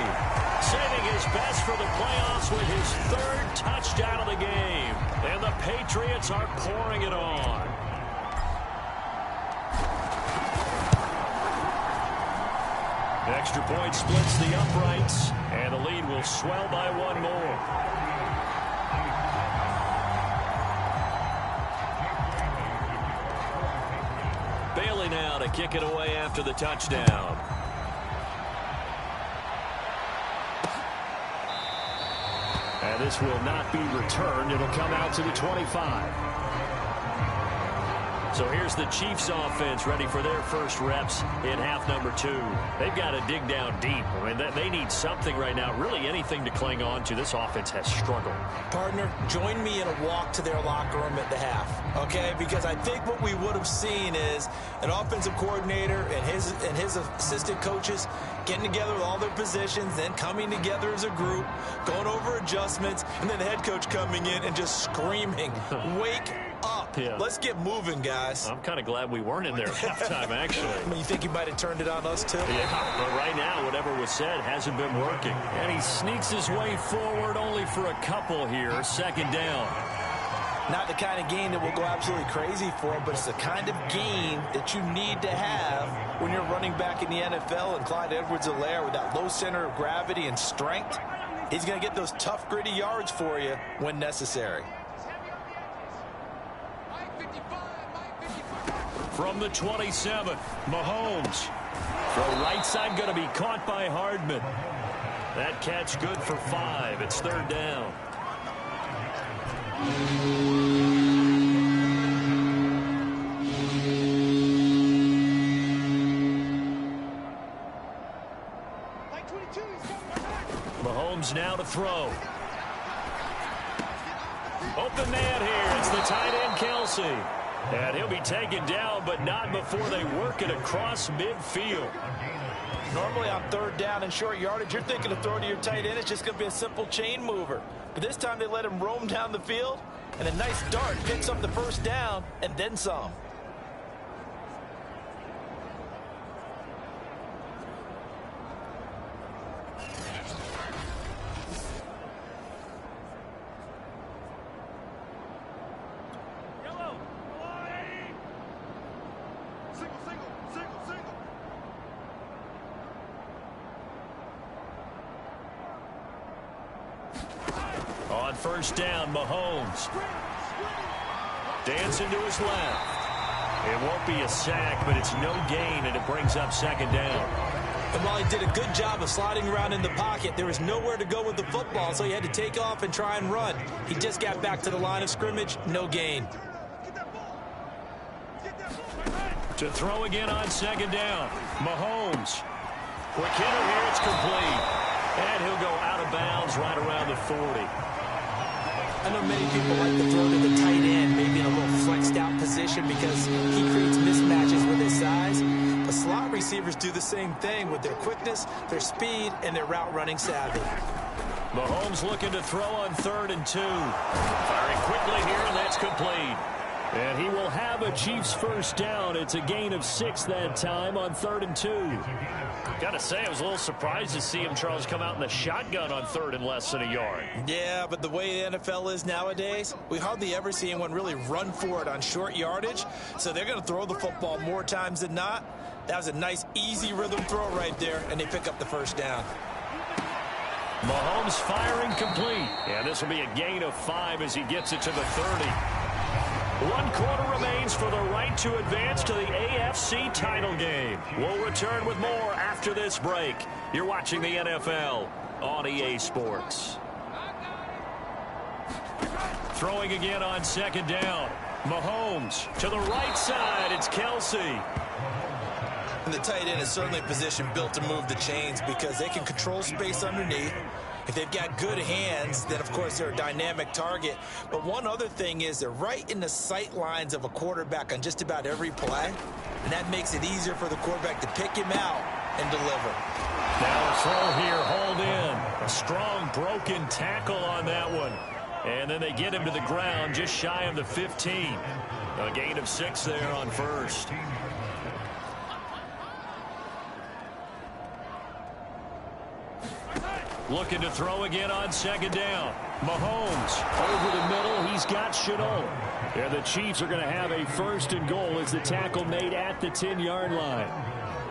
saving his best for the playoffs with his third touchdown of the game. And the Patriots are pouring it on. Extra point splits the uprights, and the lead will swell by one more. Bailey now to kick it away after the touchdown. And this will not be returned. It'll come out to the 25. So here's the Chiefs offense ready for their first reps in half number 2. They've got to dig down deep. I mean, they need something right now, really anything to cling on to. This offense has struggled.
Partner, join me in a walk to their locker room at the half, okay? Because I think what we would have seen is an offensive coordinator and his assistant coaches getting together with all their positions, then coming together as a group, going over adjustments, and then the head coach coming in and just screaming, wake up.
Yeah.
Let's get moving, guys.
I'm kind of glad we weren't in there at halftime, actually.
I mean, you think he might have turned it on us, too?
Yeah, but right now, whatever was said hasn't been working. And he sneaks his way forward only for a couple here. Second down.
Not the kind of game that we'll go absolutely crazy for, but it's the kind of game that you need to have when you're running back in the NFL. And Clyde Edwards-Helaire, with that low center of gravity and strength, he's going to get those tough, gritty yards for you when necessary.
From the 27, Mahomes. Throw right side going to be caught by Hardman. That catch good for 5. It's third down. Mahomes now to throw. Open man here. It's the tight end Kelce. And he'll be taken down, but not before they work it across midfield.
Normally on third down and short yardage, you're thinking to throw to your tight end. It's just going to be a simple chain mover. But this time they let him roam down the field, and a nice dart picks up the first down and then some.
On first down, Mahomes. Dancing to his left. It won't be a sack, but it's no gain, and it brings up second down.
And while he did a good job of sliding around in the pocket, there was nowhere to go with the football, so he had to take off and try and run. He just got back to the line of scrimmage, no gain.
To throw again on second down, Mahomes. Quick hitter here, it's complete. And he'll go out of bounds right around the 40.
I know many people like to throw to the tight end, maybe in a little flexed out position because he creates mismatches with his size. But slot receivers do the same thing with their quickness, their speed, and their route running savvy.
Mahomes looking to throw on 3rd and 2. Firing quickly here, and that's complete. And he will have a Chiefs first down. It's a gain of 6 that time on 3rd and 2. Got to say, I was a little surprised to see him, Charles, come out in the shotgun on 3rd and less than a yard.
Yeah, but the way the NFL is nowadays, we hardly ever see anyone really run for it on short yardage. So they're going to throw the football more times than not. That was a nice, easy rhythm throw right there, and they pick up the first down.
Mahomes firing complete. And this will be a gain of 5 as he gets it to the 30. 1 quarter remains for the right to advance to the AFC title game. We'll return with more after this break. You're watching the NFL on EA Sports. Throwing again on second down. Mahomes to the right side. It's Kelce.
And the tight end is certainly a position built to move the chains because they can control space underneath. If they've got good hands, then, of course, they're a dynamic target. But one other thing is they're right in the sight lines of a quarterback on just about every play. And that makes it easier for the quarterback to pick him out and deliver.
Now a throw here, hauled in. A strong broken tackle on that one. And then they get him to the ground just shy of the 15. A gain of 6 there on first. Looking to throw again on second down. Mahomes over the middle. He's got Shenault. And the Chiefs are going to have a first and goal as the tackle made at the 10-yard line.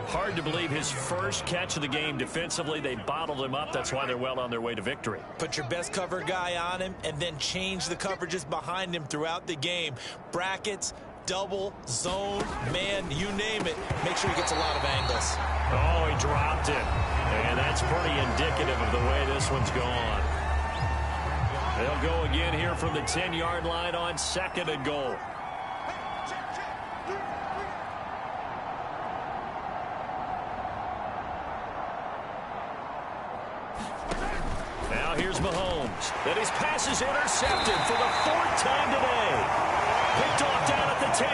Hard to believe his first catch of the game defensively. They bottled him up. That's why they're well on their way to victory.
Put your best cover guy on him and then change the coverages behind him throughout the game. Brackets, double, zone, man, you name it. Make sure he gets a lot of angles.
Oh, he dropped it. And that's pretty indicative of the way this one's gone. They'll go again here from the 10-yard line on second and goal. Now here's Mahomes. Then his pass is intercepted for the 4th time today. Picked off down at the 10.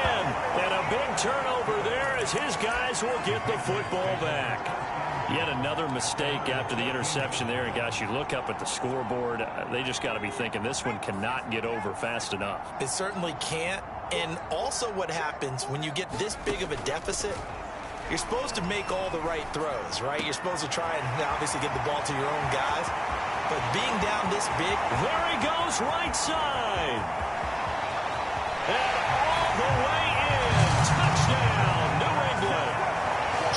And a big turnover there as his guys will get the football back. Yet another mistake after the interception there. And, gosh, you look up at the scoreboard. They just got to be thinking this one cannot get over fast enough.
It certainly can't. And also what happens when you get this big of a deficit, you're supposed to make all the right throws, right? You're supposed to try and obviously get the ball to your own guys. But being down this big.
There he goes, right side. And all the way in. Touchdown, New England.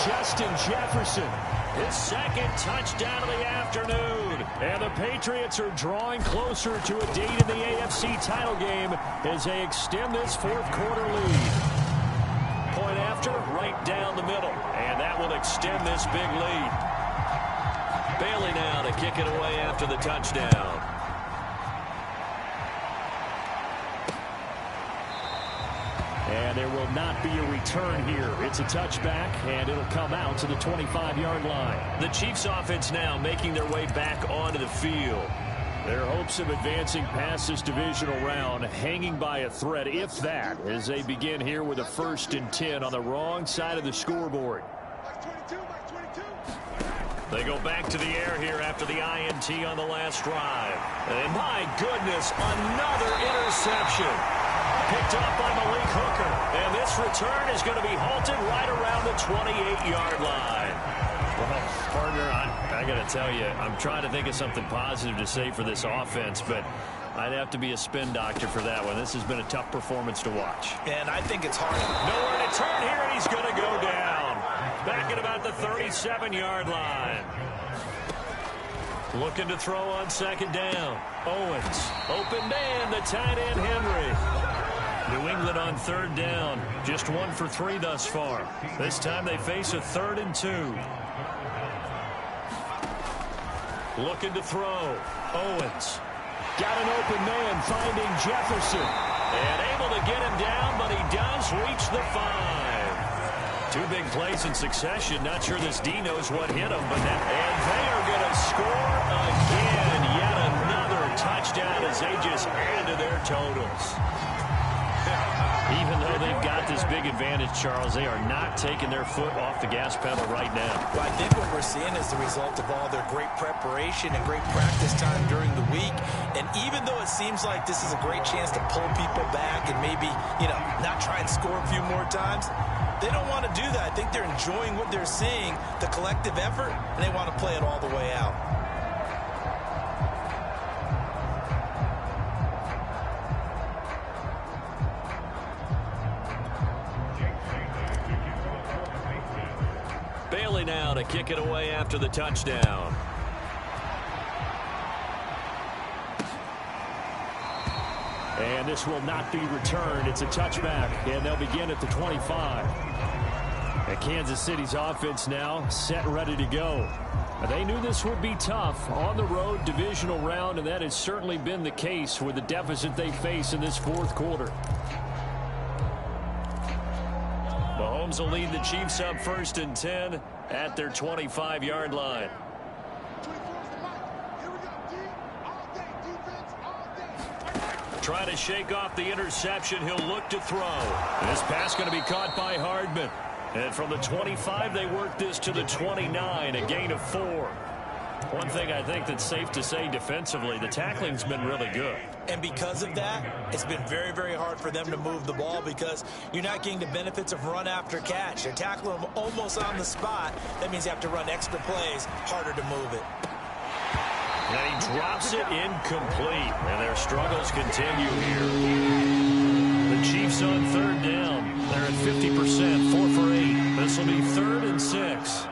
Justin Jefferson. His second touchdown of the afternoon. And the Patriots are drawing closer to a date in the AFC title game as they extend this 4th quarter lead. Point after, right down the middle. And that will extend this big lead. Bailey now to kick it away after the touchdown. And there will not be a return here. It's a touchback, and it'll come out to the 25-yard line. The Chiefs offense now making their way back onto the field. Their hopes of advancing past this divisional round hanging by a thread, if that, as they begin here with a 1st and 10 on the wrong side of the scoreboard. They go back to the air here after the INT on the last drive. And my goodness, another interception. Picked up by Malik Hooker. And this return is going to be halted right around the 28-yard line. Well, partner, I got to tell you, I'm trying to think of something positive to say for this offense, but I'd have to be a spin doctor for that one. This has been a tough performance to watch.
And I think it's hard.
Nowhere to turn here, and he's going to go down. Back at about the 37-yard line. Looking to throw on second down. Owens. Open man, the tight end Henry. New England on 3rd down. Just 1 for 3 thus far. This time they face a 3rd and 2. Looking to throw. Owens. Got an open man finding Jefferson. And able to get him down, but he does reach the 5. 2 big plays in succession. Not sure this D knows what hit him, but and they are going to score again. Yet another touchdown as they just add to their totals. Even though they've got this big advantage, Charles, they are not taking their foot off the gas pedal right now.
Well, I think what we're seeing is the result of all their great preparation and great practice time during the week. And even though it seems like this is a great chance to pull people back and maybe, not try and score a few more times, they don't want to do that. I think they're enjoying what they're seeing, the collective effort, and they want to play it all the way out.
Bailey now to kick it away after the touchdown. And this will not be returned. It's a touchback, and they'll begin at the 25. And Kansas City's offense now set, ready to go. They knew this would be tough on the road divisional round, and that has certainly been the case with the deficit they face in this 4th quarter. Mahomes will lead the Chiefs up 1st and 10 at their 25-yard line. Trying to shake off the interception. He'll look to throw. This pass going to be caught by Hardman. And from the 25, they work this to the 29, a gain of 4. One thing I think that's safe to say defensively, the tackling's been really good.
And because of that, it's been very, very hard for them to move the ball because you're not getting the benefits of run after catch. They're tackling them almost on the spot. That means you have to run extra plays, harder to move it.
And he drops it incomplete. And their struggles continue here. The Chiefs on third down. They're at 50%, 4 for 8. This will be 3rd and 6.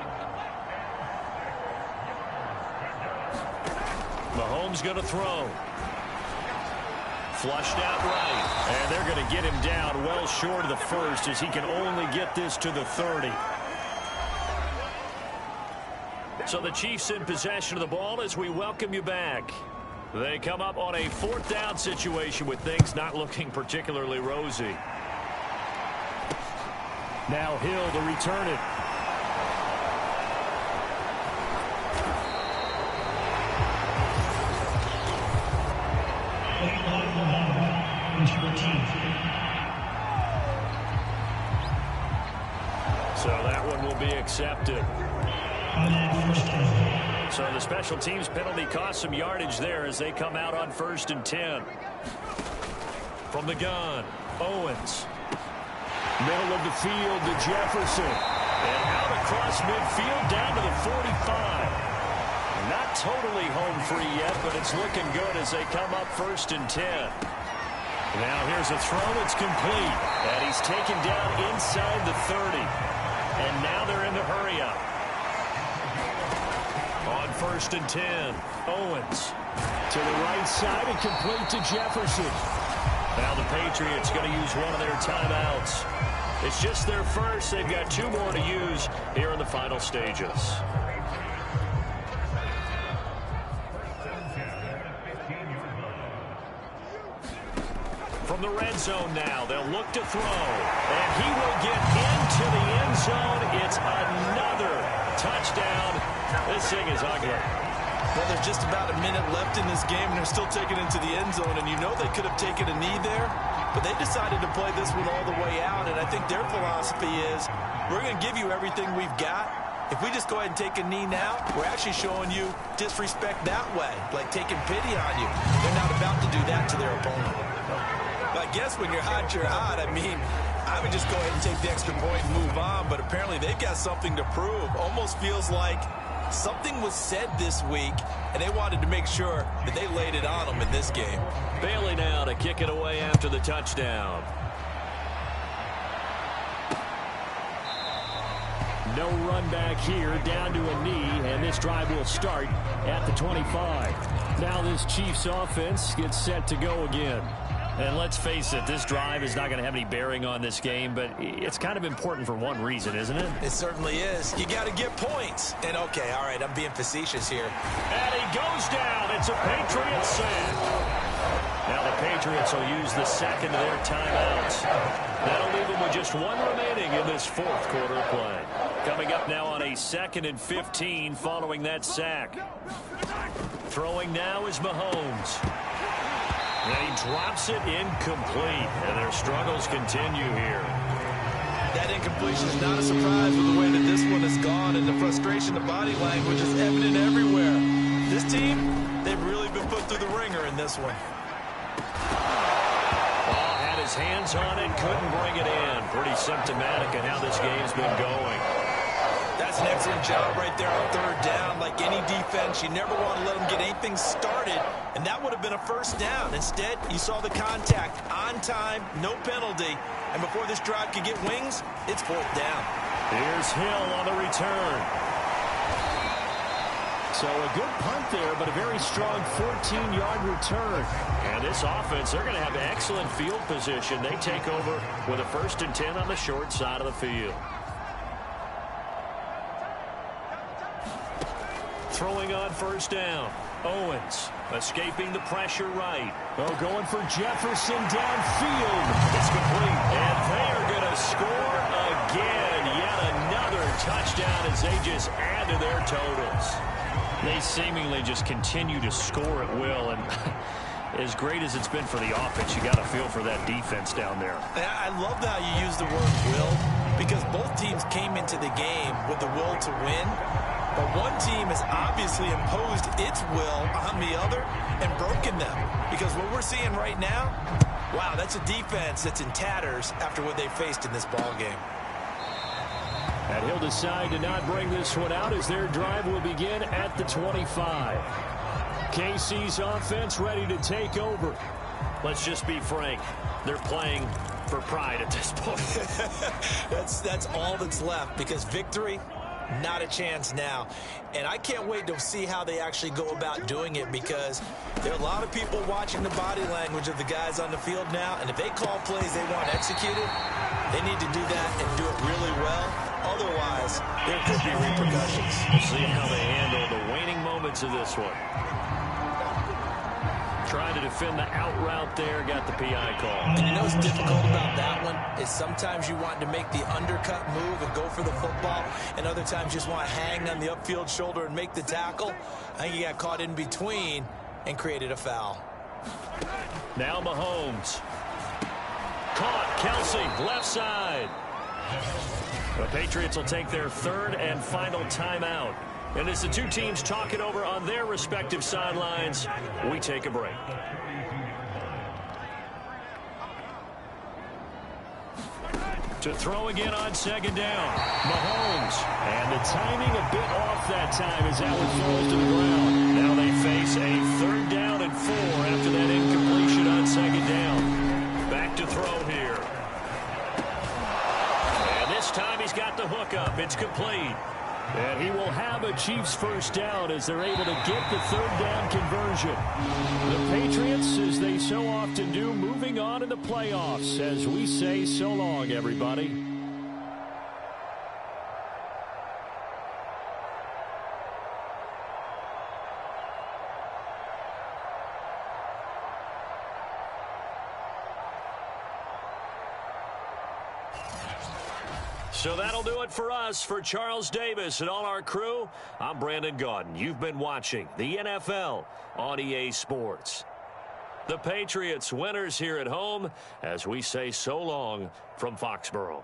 Mahomes going to throw. Flushed out right. And they're going to get him down well short of the first as he can only get this to the 30. So the Chiefs in possession of the ball as we welcome you back. They come up on a 4th down situation with things not looking particularly rosy.
Now Hill to return it.
So that one will be accepted. So the special teams penalty cost some yardage there as they come out on 1st and 10. From the gun, Owens.
Middle of the field to Jefferson.
And out across midfield down to the 45. Not totally home free yet, but it's looking good as they come up 1st and 10. Now here's a throw. It's complete. And he's taken down inside the 30. And now they're in the hurry up. On 1st and 10, Owens.
To the right side and complete to Jefferson.
Now the Patriots going to use one of their timeouts. It's just their first. They've got 2 more to use here in the final stages. From the red zone now, they'll look to throw. And he will get into the end zone. It's another touchdown. This thing is ugly.
Well, there's just about a minute left in this game, and they're still taking it into the end zone. And you know they could have taken a knee there, but they decided to play this one all the way out. And I think their philosophy is, we're going to give you everything we've got. If we just go ahead and take a knee now, we're actually showing you disrespect that way, like taking pity on you. They're not about to do that to their opponent. But I guess when you're hot, you're hot. I mean, I would just go ahead and take the extra point and move on, but apparently they've got something to prove. Almost feels like something was said this week, and they wanted to make sure that they laid it on them in this game.
Bailey now to kick it away after the touchdown.
No run back here, down to a knee, and this drive will start at the 25. Now this Chiefs offense gets set to go again.
And let's face it, this drive is not going to have any bearing on this game, but it's kind of important for one reason, isn't it?
It certainly is. You got to get points. And okay, all right, I'm being facetious here.
And he goes down. It's a Patriots sack. Now the Patriots will use the second of their timeouts. That'll leave them with just 1 remaining in this 4th quarter of play. Coming up now on a 2nd and 15 following that sack. Throwing now is Mahomes. And he drops it incomplete, and their struggles continue here.
That incompletion is not a surprise with the way that this one has gone, and the frustration, the body language is evident everywhere. This team, they've really been put through the ringer in this one.
Ball had his hands on it, couldn't bring it in. Pretty symptomatic of how this game's been going.
That's an excellent job right there on 3rd down. Like any defense, you never want to let them get anything started, and that would have been a 1st down. Instead, you saw the contact on time, no penalty, and before this drive could get wings, it's 4th down.
Here's Hill on the return.
So a good punt there, but a very strong 14-yard return.
And this offense, they're going to have excellent field position. They take over with a 1st and 10 on the short side of the field. Throwing on 1st down. Owens escaping the pressure right.
Oh, going for Jefferson downfield.
It's complete. And they are going to score again. Yet another touchdown as they just add to their totals. They seemingly just continue to score at will. And as great as it's been for the offense, you got to feel for that defense down there.
I love how you use the word will. because both teams came into the game with the will to win. But one team has obviously imposed its will on the other and broken them. Because what we're seeing right now, wow, that's a defense that's in tatters after what they faced in this ball game.
And he'll decide to not bring this one out as their drive will begin at the 25. KC's offense ready to take over.
Let's just be frank. They're playing for pride at this point.
That's all that's left, because victory, not a chance now. And I can't wait to see how they actually go about doing it, because there are a lot of people watching the body language of the guys on the field now, and if they call plays they want executed, they need to do that and do it really well. Otherwise, there could be repercussions.
We'll see how they handle the waning moments of this one. Trying to defend the out route there, got the PI call.
And you know what's difficult about that one is sometimes you want to make the undercut move and go for the football, and other times you just want to hang on the upfield shoulder and make the tackle. I think he got caught in between and created a foul.
Now Mahomes. Caught, Kelsey, left side. The Patriots will take their third and final timeout. And as the two teams talk it over on their respective sidelines, we take a break. To throw again on second down, Mahomes. And the timing a bit off that time as that one falls to the ground. Now they face a third down and 4 after that incompletion on second down. Back to throw here. And this time he's got the hook up. It's complete.
And he will have a Chiefs first down as they're able to get the third down conversion. The Patriots, as they so often do, moving on in the playoffs as we say so long, everybody.
So that'll do it for us. For Charles Davis and all our crew, I'm Brandon Gaudin. You've been watching the NFL on EA Sports. The Patriots winners here at home as we say so long from Foxborough.